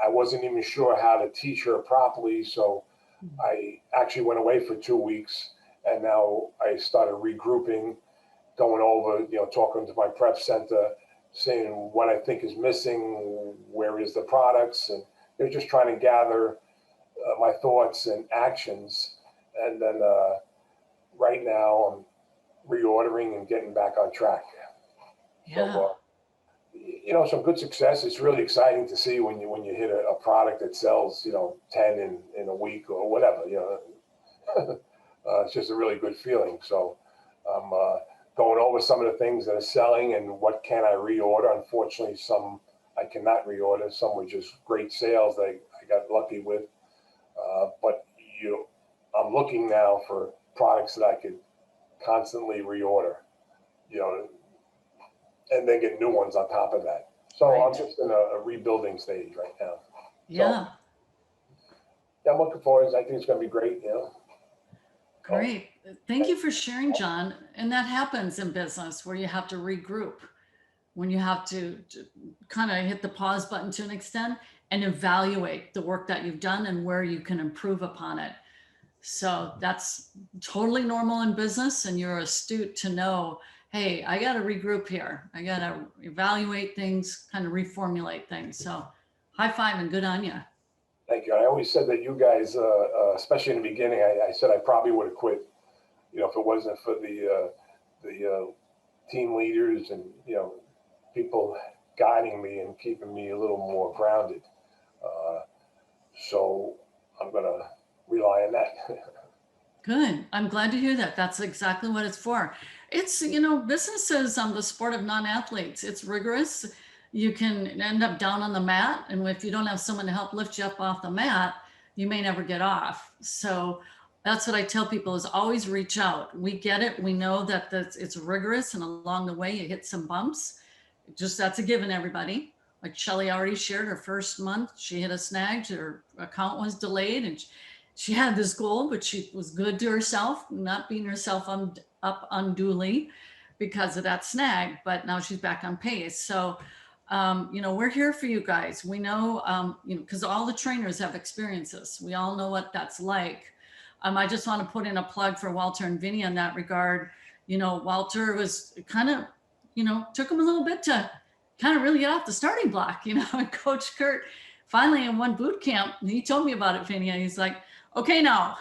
[SPEAKER 14] I wasn't even sure how to teach her properly, so I actually went away for 2 weeks, and now I started regrouping, going over, you know, talking to my prep center, seeing what I think is missing, where is the products, and they're just trying to gather my thoughts and actions. And then right now I'm reordering and getting back on track.
[SPEAKER 1] Yeah.
[SPEAKER 14] So, you know, some good success. It's really exciting to see when you hit a product that sells, you know, 10 in a week or whatever, you know. It's just a really good feeling. So I'm going over some of the things that are selling and what can I reorder. Unfortunately, some I cannot reorder. Some were just great sales that I got lucky with. But I'm looking now for products that I could constantly reorder, you know, and then get new ones on top of that. So I'm just in a rebuilding stage right now.
[SPEAKER 1] Yeah.
[SPEAKER 14] So, yeah, I'm looking forward. I think it's going to be great, you know.
[SPEAKER 1] Great. Thank you for sharing, John. And that happens in business where you have to regroup, when you have to kind of hit the pause button to an extent and evaluate the work that you've done and where you can improve upon it. So that's totally normal in business, and you're astute to know, hey, I got to regroup here. I got to evaluate things, kind of reformulate things. So high five and good on you.
[SPEAKER 14] Thank you. I always said that you guys, especially in the beginning, I said I probably would have quit, you know, if it wasn't for the team leaders and, you know, people guiding me and keeping me a little more grounded. So I'm going to rely on that.
[SPEAKER 1] Good. I'm glad to hear that. That's exactly what it's for. It's, you know, business is the sport of non-athletes. It's rigorous. You can end up down on the mat. And if you don't have someone to help lift you up off the mat, you may never get off. So that's what I tell people is always reach out. We get it. We know that it's rigorous, and along the way you hit some bumps. Just that's a given, everybody. Like Shelly already shared, her first month, she hit a snag, her account was delayed, and she had this goal, but she was good to herself, not beating herself up unduly because of that snag, but now she's back on pace. So, you know, we're here for you guys. We know, you know, because all the trainers have experiences. We all know what that's like. I just want to put in a plug for Walter and Vinny in that regard. You know, Walter was kind of, you know, took him a little bit to kind of really get off the starting block, you know, and Coach Kurt finally in one boot camp, he told me about it, Vinny, and he's like, okay, now,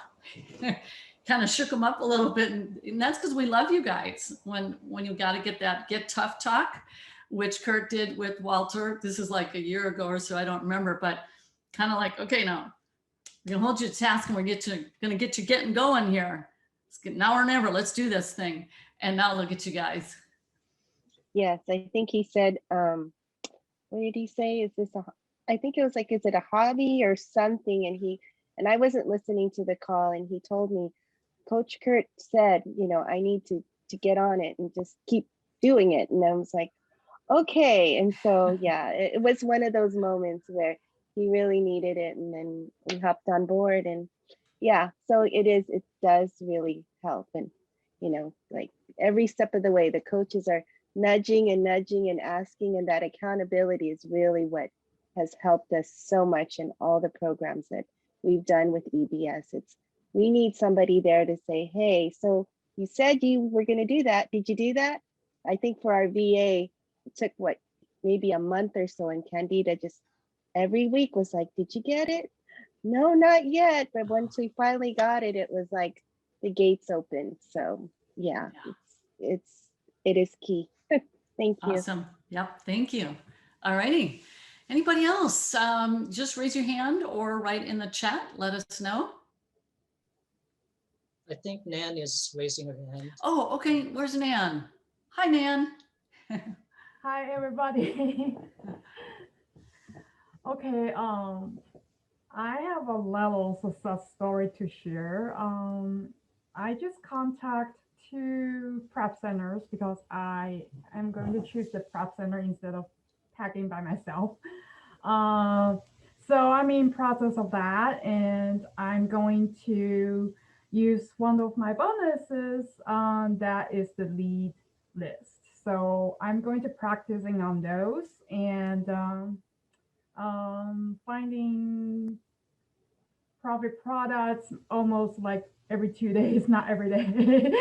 [SPEAKER 1] kind of shook him up a little bit. And that's because we love you guys. When you got to get tough talk, which Kurt did with Walter. This is like a year ago or so, I don't remember, but kind of like, okay, now we're going to hold you to task and we're going to get you getting going here. It's now or never, let's do this thing. And now look at you guys.
[SPEAKER 9] Yes, I think he said, what did he say? Is this I think it was like, is it a hobby or something? And I wasn't listening to the call, and he told me, Coach Kurt said, you know, I need to get on it and just keep doing it. And I was like, okay. And so, yeah, it was one of those moments where he really needed it. And then we hopped on board, and yeah, so it does really help. And, you know, like every step of the way, the coaches are nudging and asking, and that accountability is really what has helped us so much in all the programs that we've done with EBS. We need somebody there to say, hey, so you said you were going to do that. Did you do that? I think for our VA, it took maybe a month or so, and Candida just every week was like, did you get it? No, not yet. But once we finally got it, it was like the gates open. So yeah. It is key. Thank you.
[SPEAKER 1] Awesome. Yep. Thank you. All righty. Anybody else? Just raise your hand or write in the chat. Let us know.
[SPEAKER 15] I think Nan is raising her hand.
[SPEAKER 1] Oh, okay. Where's Nan? Hi, Nan.
[SPEAKER 15] Hi, everybody. Okay, I have a little success story to share. I just contact two prep centers because I am going to choose the prep center instead of packing by myself. So I'm in process of that, and I'm going to use one of my bonuses. That is the lead list. So I'm going to practicing on those and finding profit products almost like every 2 days, not every day.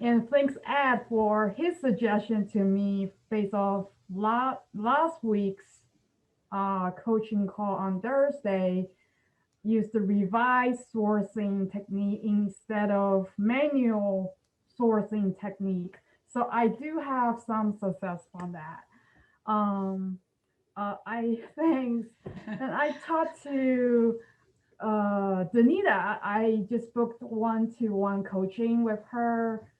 [SPEAKER 15] And thanks Ed for his suggestion to me based off last week's coaching call on Thursday. Use the revised sourcing technique instead of manual sourcing technique. So I do have some success on that. I think, and I talked to Danita. I just booked one-to-one coaching with her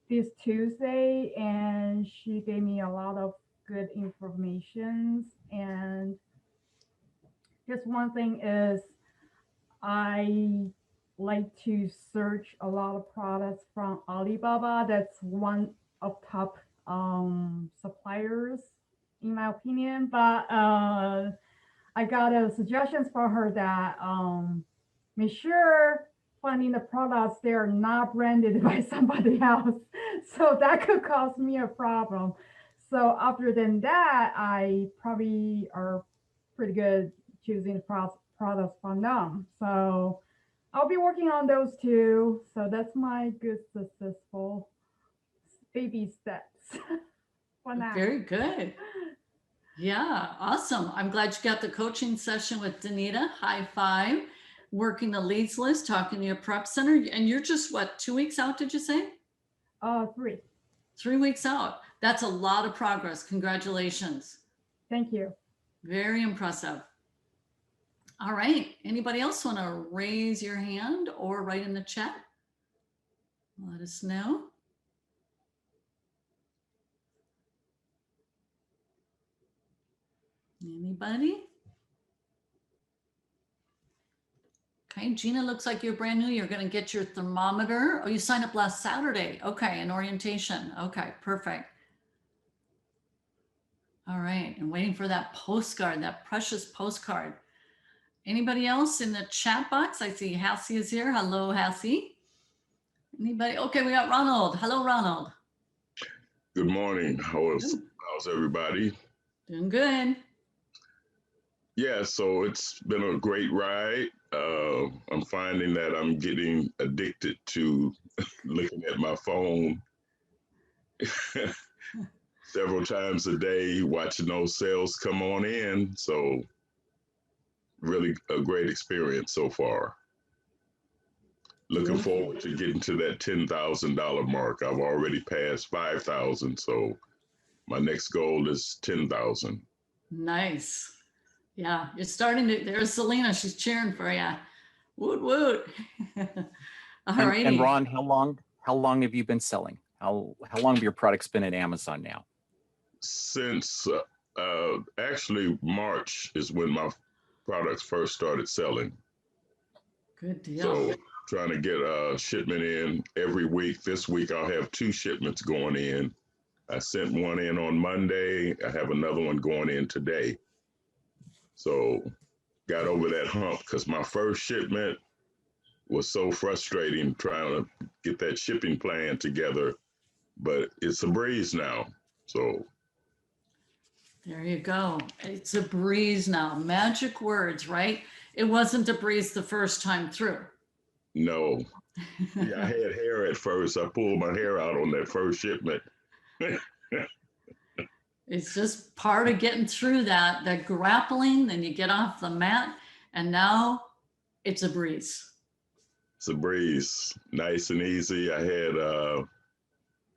[SPEAKER 15] this Tuesday, and she gave me a lot of good information. And just one thing is, I like to search a lot of products from Alibaba. That's one of top suppliers in my opinion. But I got a suggestions for her that make sure finding the products they are not branded by somebody else. So that could cause me a problem. So other than that, I probably are pretty good choosing products from them. So I'll be working on those too. So that's my good successful baby steps for now.
[SPEAKER 1] Very good. Yeah, awesome. I'm glad you got the coaching session with Danita. High five. Working the leads list, talking to your prep center. And you're just what, 2 weeks out, did you say?
[SPEAKER 15] 3.
[SPEAKER 1] 3 weeks out. That's a lot of progress. Congratulations.
[SPEAKER 15] Thank you.
[SPEAKER 1] Very impressive. All right. Anybody else want to raise your hand or write in the chat? Let us know. Anybody? Okay, Gina, looks like you're brand new. You're going to get your thermometer. Oh, you signed up last Saturday. Okay, an orientation. Okay, perfect. All right, and waiting for that postcard, that precious postcard. Anybody else in the chat box? I see Hassie is here. Hello, Hassie. Anybody? Okay, we got Ronald. Hello, Ronald.
[SPEAKER 16] Good morning. How's everybody?
[SPEAKER 1] Doing good.
[SPEAKER 16] Yeah, so it's been a great ride. I'm finding that I'm getting addicted to looking at my phone several times a day, watching those sales come on in. So really a great experience so far. Looking forward to getting to that $10,000 mark. I've already passed 5,000, so my next goal is 10,000.
[SPEAKER 1] Nice. Yeah, you're starting to, there's Selena, she's cheering for you. Woot woot. All righty.
[SPEAKER 3] And Ron, how long have you been selling? How long have your products been at Amazon now?
[SPEAKER 16] Since actually March is when my products first started selling.
[SPEAKER 1] Good deal.
[SPEAKER 16] So trying to get a shipment in every week. This week I'll have 2 shipments going in. I sent one in on Monday. I have another one going in today. So got over that hump because my first shipment was so frustrating trying to get that shipping plan together, but it's a breeze now. So
[SPEAKER 1] there you go. It's a breeze now. Magic words, right? It wasn't a breeze the first time through.
[SPEAKER 16] No. Yeah, I had hair at first. I pulled my hair out on that first shipment.
[SPEAKER 1] It's just part of getting through that grappling, then you get off the mat, and now it's a breeze.
[SPEAKER 16] It's a breeze, nice and easy. I had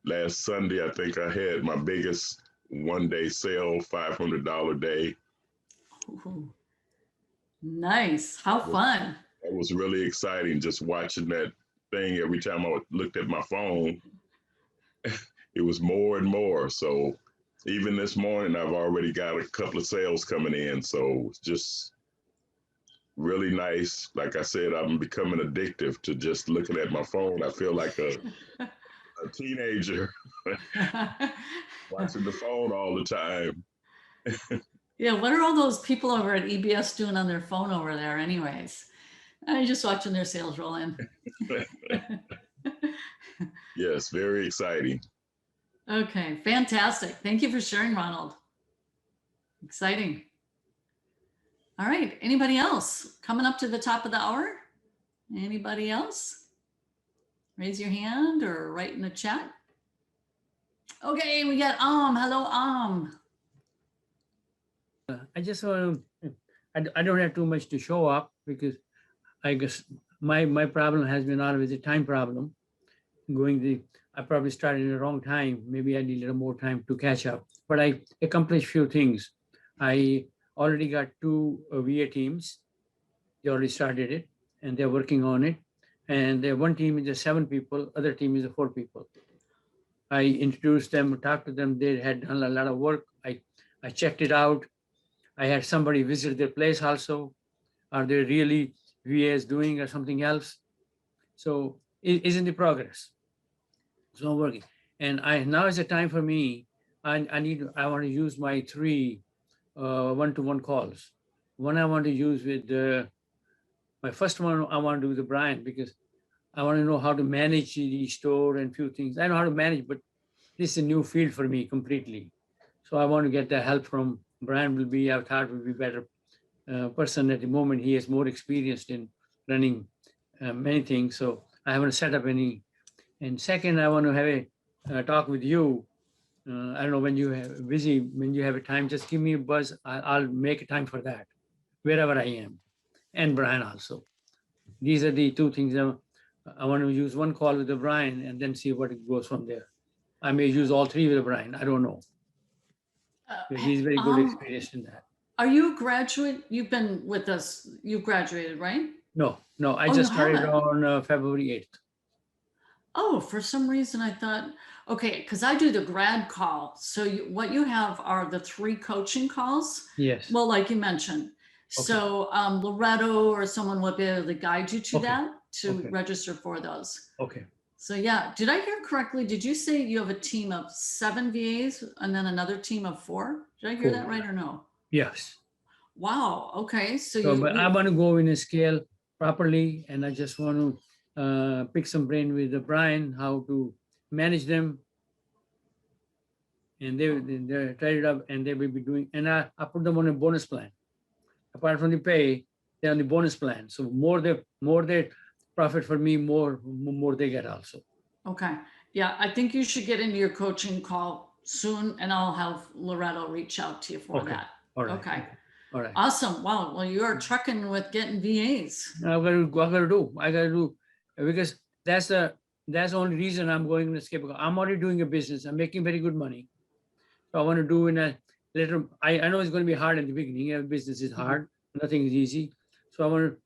[SPEAKER 16] last Sunday, I think I had my biggest one-day sale, $500 day.
[SPEAKER 1] Ooh, nice. How fun.
[SPEAKER 16] It was really exciting just watching that thing every time I looked at my phone. it was more and more. So even this morning, I've already got a couple of sales coming in. So it's just really nice. Like I said, I'm becoming addictive to just looking at my phone. I feel like a teenager watching the phone all the time.
[SPEAKER 1] Yeah, what are all those people over at EBS doing on their phone over there anyways? I'm just watching their sales roll in.
[SPEAKER 16] Yes, very exciting.
[SPEAKER 1] Okay, fantastic. Thank you for sharing, Ronald. Exciting. All right, anybody else? Coming up to the top of the hour? Anybody else? Raise your hand or write in the chat. Okay, we got hello
[SPEAKER 17] I just want to, I don't have too much to show up because I guess my problem has been always a time problem. I probably started in the wrong time. Maybe I need a little more time to catch up, but I accomplished few things. I already got 2 VA teams. They already started it and they're working on it. And one team is just 7 people, other team is 4 people. I introduced them, talked to them. They had done a lot of work. I checked it out. I had somebody visit their place also. Are they really VAs doing or something else? So it is in the progress. It's not working. And now is the time for me. I want to use my 3 one-to-one calls. One I want to use with my first one I want to do with Brian because I want to know how to manage the store and few things. I know how to manage, but this is a new field for me completely. So I want to get the help from Brian. I thought will be better person at the moment. He is more experienced in running many things. So I haven't set up any. And second, I want to have a talk with you. I don't know when you have busy, when you have a time, just give me a buzz. I'll make a time for that, wherever I am. And Brian also. These are the 2 things. I want to use one call with the Brian and then see what it goes from there. I may use all 3 with Brian. I don't know. He's very good experienced in that.
[SPEAKER 1] Are you a graduate? You've been with us. You graduated, right?
[SPEAKER 17] No. I just started on February 8th.
[SPEAKER 1] Oh, for some reason I thought, okay, because I do the grad call. So what you have are the 3 coaching calls.
[SPEAKER 17] Yes.
[SPEAKER 1] Well, like you mentioned. Okay. So Loretto or someone will be able to guide you to that to register for those.
[SPEAKER 17] Okay.
[SPEAKER 1] So yeah, did I hear correctly? Did you say you have a team of 7 VAs and then another team of 4? Did I hear that right or no?
[SPEAKER 17] Yes.
[SPEAKER 1] Wow. Okay.
[SPEAKER 17] But I want to go in a scale properly, and I just want to pick some brain with Brian how to manage them. And they're tied it up, and they will be doing. And I put them on a bonus plan. Apart from the pay, they're on the bonus plan. So more they profit for me, more they get also.
[SPEAKER 1] Okay. Yeah, I think you should get into your coaching call soon, and I'll have Loretto reach out to you for that.
[SPEAKER 17] All right.
[SPEAKER 1] Okay.
[SPEAKER 17] All right.
[SPEAKER 1] Awesome. Wow. Well, you are trucking with getting VAs.
[SPEAKER 17] I gotta do because that's the only reason I'm going to skip. I'm already doing a business. I'm making very good money. So I want to do in a little. I know it's going to be hard in the beginning. Business is hard. Nothing is easy. So I want to,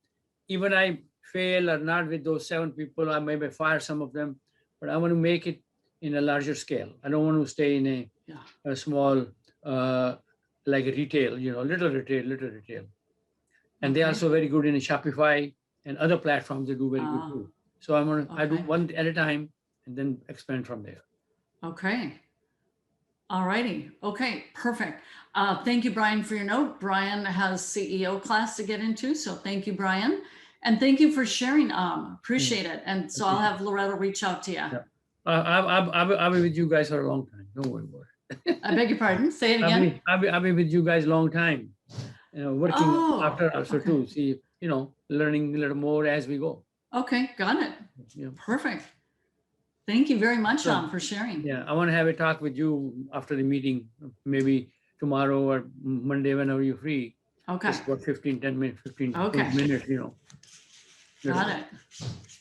[SPEAKER 17] even I fail or not with those 7 people, I maybe fire some of them, but I want to make it in a larger scale. I don't want to stay in a small, like a retail, little retail. And they're also very good in Shopify and other platforms. They do very good too. So I do one at a time and then expand from there.
[SPEAKER 1] Okay. All righty. Okay, perfect. Thank you, Brian, for your note. Brian has CEO class to get into. So thank you, Brian. And thank you for sharing. Appreciate it. And so I'll have Loretto reach out to you. Yeah.
[SPEAKER 17] I'll be with you guys for a long time. Don't worry about it.
[SPEAKER 1] I beg your pardon. Say it again.
[SPEAKER 17] I'll be with you guys a long time. Working after also too. See, learning a little more as we go.
[SPEAKER 1] Okay, got it. Yeah. Perfect. Thank you very much, for sharing.
[SPEAKER 17] Yeah, I want to have a talk with you after the meeting, maybe tomorrow or Monday, whenever you're free.
[SPEAKER 1] Okay.
[SPEAKER 17] Just about 15 minutes.
[SPEAKER 1] Got it.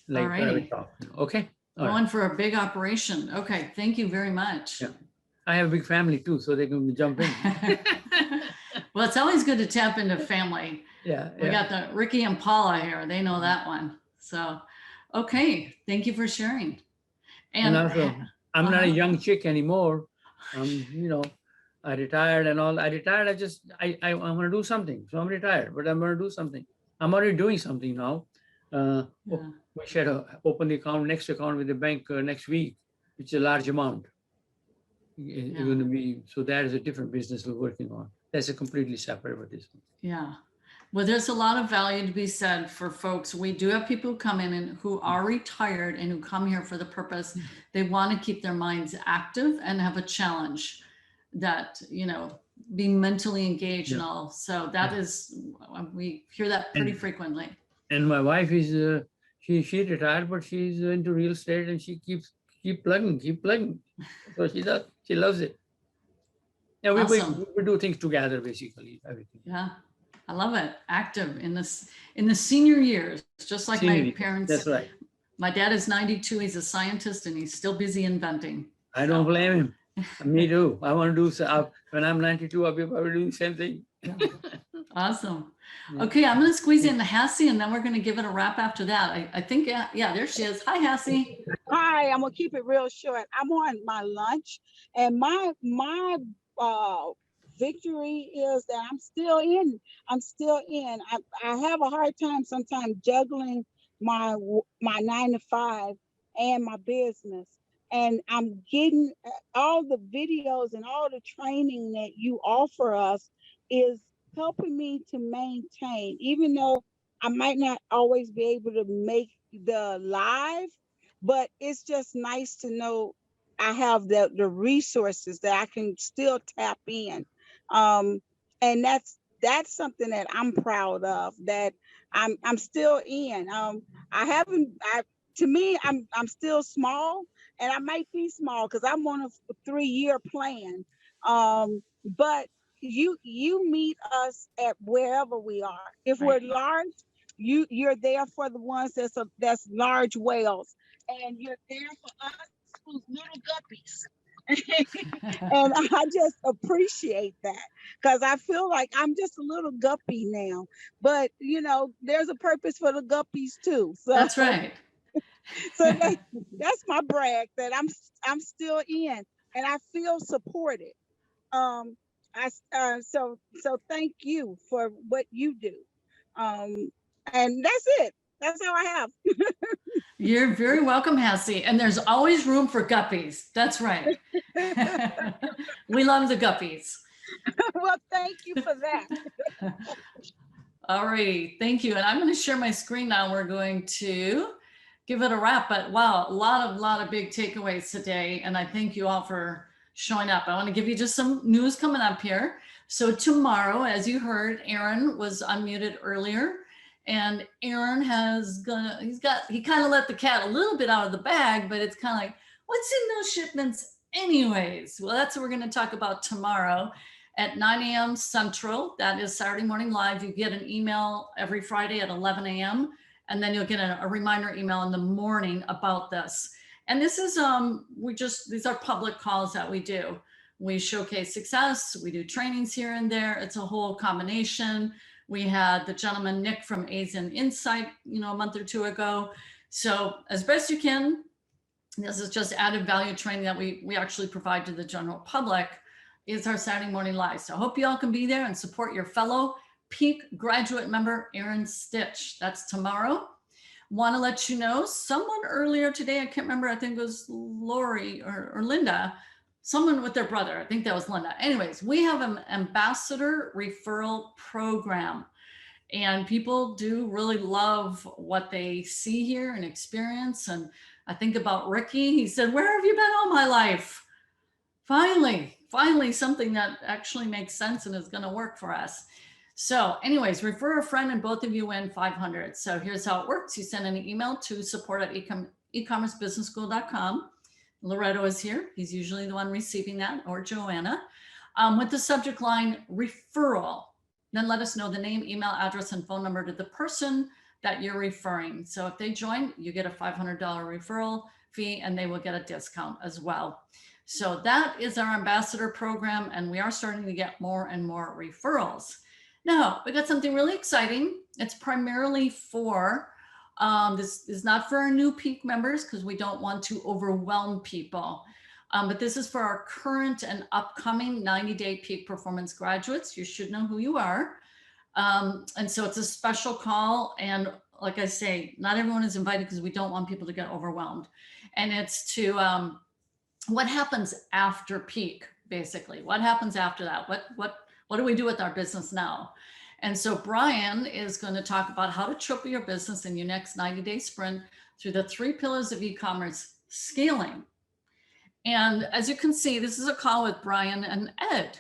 [SPEAKER 17] Like
[SPEAKER 1] Alrighty.
[SPEAKER 17] Talk. Okay.
[SPEAKER 1] Going for a big operation. Okay. Thank you very much.
[SPEAKER 17] Yeah. I have a big family too, so they can jump in.
[SPEAKER 1] Well, it's always good to tap into family.
[SPEAKER 17] Yeah.
[SPEAKER 1] We got the Ricky and Paula here. They know that one. So, okay. Thank you for sharing.
[SPEAKER 17] And I'm not a young chick anymore. You know, I retired and all. I retired. I want to do something. So I'm retired, but I'm going to do something. I'm already doing something now. We should open the next account with the bank next week, which is a large amount. It's going to be, so that is a different business we're working on. That's a completely separate with this one.
[SPEAKER 1] Yeah. Well, there's a lot of value to be said for folks. We do have people who come in and who are retired and who come here for the purpose. They want to keep their minds active and have a challenge that, you know, be mentally engaged and all. So that is, we hear that pretty frequently.
[SPEAKER 17] And my wife is, she retired, but she's into real estate and she keep plugging. So she loves it. Yeah,
[SPEAKER 1] Awesome.
[SPEAKER 17] we do things together, basically, everything.
[SPEAKER 1] Yeah, I love it. Active in the senior years, just like my parents.
[SPEAKER 17] That's right.
[SPEAKER 1] My dad is 92. He's a scientist and he's still busy inventing.
[SPEAKER 17] I don't blame him. Me too. I want to do so. When I'm 92, I'll be probably doing the same thing.
[SPEAKER 1] Awesome. Okay, I'm going to squeeze in the Hassie and then we're going to give it a wrap after that. I think, yeah, there she is. Hi, Hassie.
[SPEAKER 18] Hi, I'm going to keep it real short. I'm on my lunch and my victory is that I'm still in. I have a hard time sometimes juggling my 9 to 5 and my business. And I'm getting all the videos and all the training that you offer us is helping me to maintain, even though I might not always be able to make the live, but it's just nice to know I have the resources that I can still tap in. And that's something that I'm proud of, that I'm still in. To me, I'm still small, and I might be small because I'm on a 3-year plan. But you meet us at wherever we are. If we're large, you're there for the ones that's large whales, and you're there for us who's little guppies. And I just appreciate that because I feel like I'm just a little guppy now, but you know, there's a purpose for the guppies too. So
[SPEAKER 1] that's right.
[SPEAKER 18] So that's my brag, that I'm still in and I feel supported. So thank you for what you do. And that's it. That's all I have.
[SPEAKER 1] You're very welcome, Hassie. And there's always room for guppies. That's right. We love the guppies.
[SPEAKER 18] Well, thank you for that.
[SPEAKER 1] All right, thank you. And I'm going to share my screen now. We're going to give it a wrap, but wow, a lot of big takeaways today. And I thank you all for showing up. I want to give you just some news coming up here. So tomorrow, as you heard, Aaron was unmuted earlier. And Aaron he kind of let the cat a little bit out of the bag, but it's kind of like, what's in those shipments anyways? Well, that's what we're going to talk about tomorrow at 9 a.m. Central. That is Saturday Morning Live. You get an email every Friday at 11 a.m. And then you'll get a reminder email in the morning about this. And this is, these are public calls that we do. We showcase success. We do trainings here and there. It's a whole combination. We had the gentleman, Nick from Asian Insight, a month or two ago. So as best you can, this is just added value training that we actually provide to the general public, is our Saturday Morning Live. So I hope you all can be there and support your fellow Peak graduate member, Aaron Stitch. That's tomorrow. Want to let you know, someone earlier today, I can't remember, I think it was Lori or Linda, someone with their brother, I think that was Linda. Anyways, we have an ambassador referral program, and people do really love what they see here and experience. And I think about Ricky, he said, where have you been all my life? Finally something that actually makes sense and is going to work for us. So anyways, refer a friend and both of you win 500. So here's how it works. You send an email to support@ecommercebusinessschool.com. Loretto is here. He's usually the one receiving that, or Joanna, with the subject line referral. Then let us know the name, email, address, and phone number to the person that you're referring. So if they join, you get a $500 referral fee and they will get a discount as well. So that is our ambassador program, and we are starting to get more and more referrals. Now, we got something really exciting. It's primarily for, this is not for our new Peak members because we don't want to overwhelm people. But this is for our current and upcoming 90-day peak performance graduates. You should know who you are. And so it's a special call. And like I say, not everyone is invited because we don't want people to get overwhelmed. And it's to what happens after peak, basically. What happens after that? What do we do with our business now? And so Brian is going to talk about how to triple your business in your next 90-day sprint through the 3 pillars of e-commerce scaling. And as you can see, this is a call with Brian and Ed.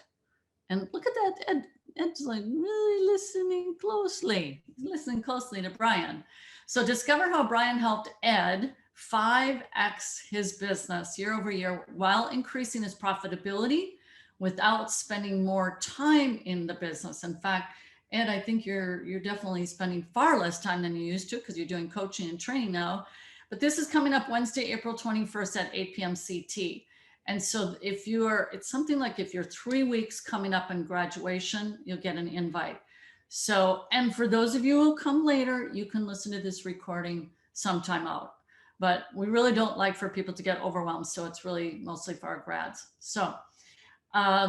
[SPEAKER 1] And look at that, Ed's like really listening closely. He's listening closely to Brian. So discover how Brian helped Ed 5x his business year over year while increasing his profitability without spending more time in the business. In fact, Ed, I think you're definitely spending far less time than you used to because you're doing coaching and training now. But this is coming up Wednesday, April 21st at 8 p.m. CT. And so it's something like if you're 3 weeks coming up in graduation, you'll get an invite. So, and for those of you who come later, you can listen to this recording sometime out. But we really don't like for people to get overwhelmed. So it's really mostly for our grads. So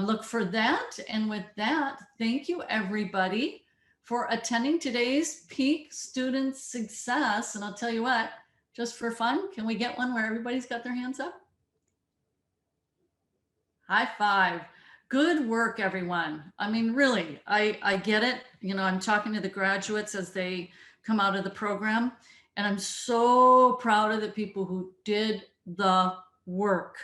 [SPEAKER 1] look for that. And with that, thank you everybody for attending today's Peak Student Success. And I'll tell you what, just for fun, can we get one where everybody's got their hands up? High five. Good work, everyone. I mean, really, I get it. You know, I'm talking to the graduates as they come out of the program, and I'm so proud of the people who did the work,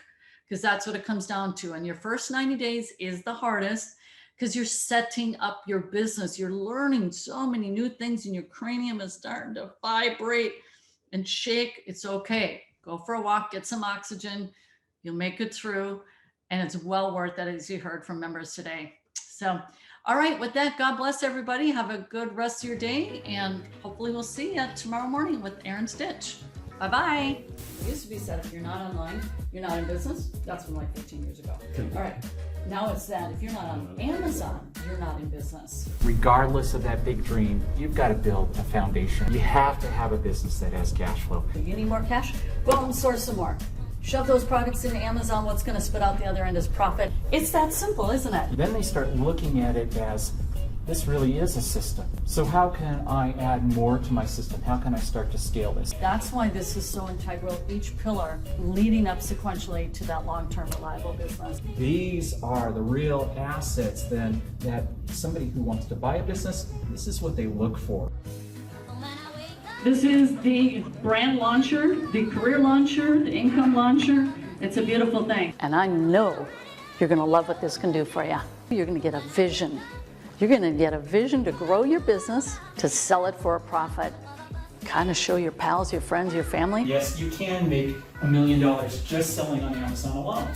[SPEAKER 1] because that's what it comes down to. And your first 90 days is the hardest because you're setting up your business. You're learning so many new things and your cranium is starting to vibrate and shake. It's okay. Go for a walk, get some oxygen. You'll make it through. And it's well worth it, as you heard from members today. So, all right, with that, God bless everybody. Have a good rest of your day. And hopefully we'll see you tomorrow morning with Aaron Stitch. Bye-bye. It used to be said, if you're not online, you're not in business. That's from like 15 years ago. All right. Now it's that if you're not on Amazon, you're not in business.
[SPEAKER 19] Regardless of that big dream, you've got to build a foundation. You have to have a business that has cash flow.
[SPEAKER 1] You need more cash? Go out and source some more. Shove those products into Amazon. What's going to spit out the other end is profit. It's that simple, isn't it?
[SPEAKER 19] Then they start looking at it as, this really is a system. So how can I add more to my system? How can I start to scale this?
[SPEAKER 1] That's why this is so integral, each pillar leading up sequentially to that long-term reliable business.
[SPEAKER 19] These are the real assets then that somebody who wants to buy a business, this is what they look for.
[SPEAKER 1] This is the brand launcher, the career launcher, the income launcher. It's a beautiful thing. And I know you're going to love what this can do for you. You're going to get a vision. You're going to get a vision to grow your business, to sell it for a profit, kind of show your pals, your friends, your family.
[SPEAKER 19] Yes, you can make $1 million just selling on Amazon alone.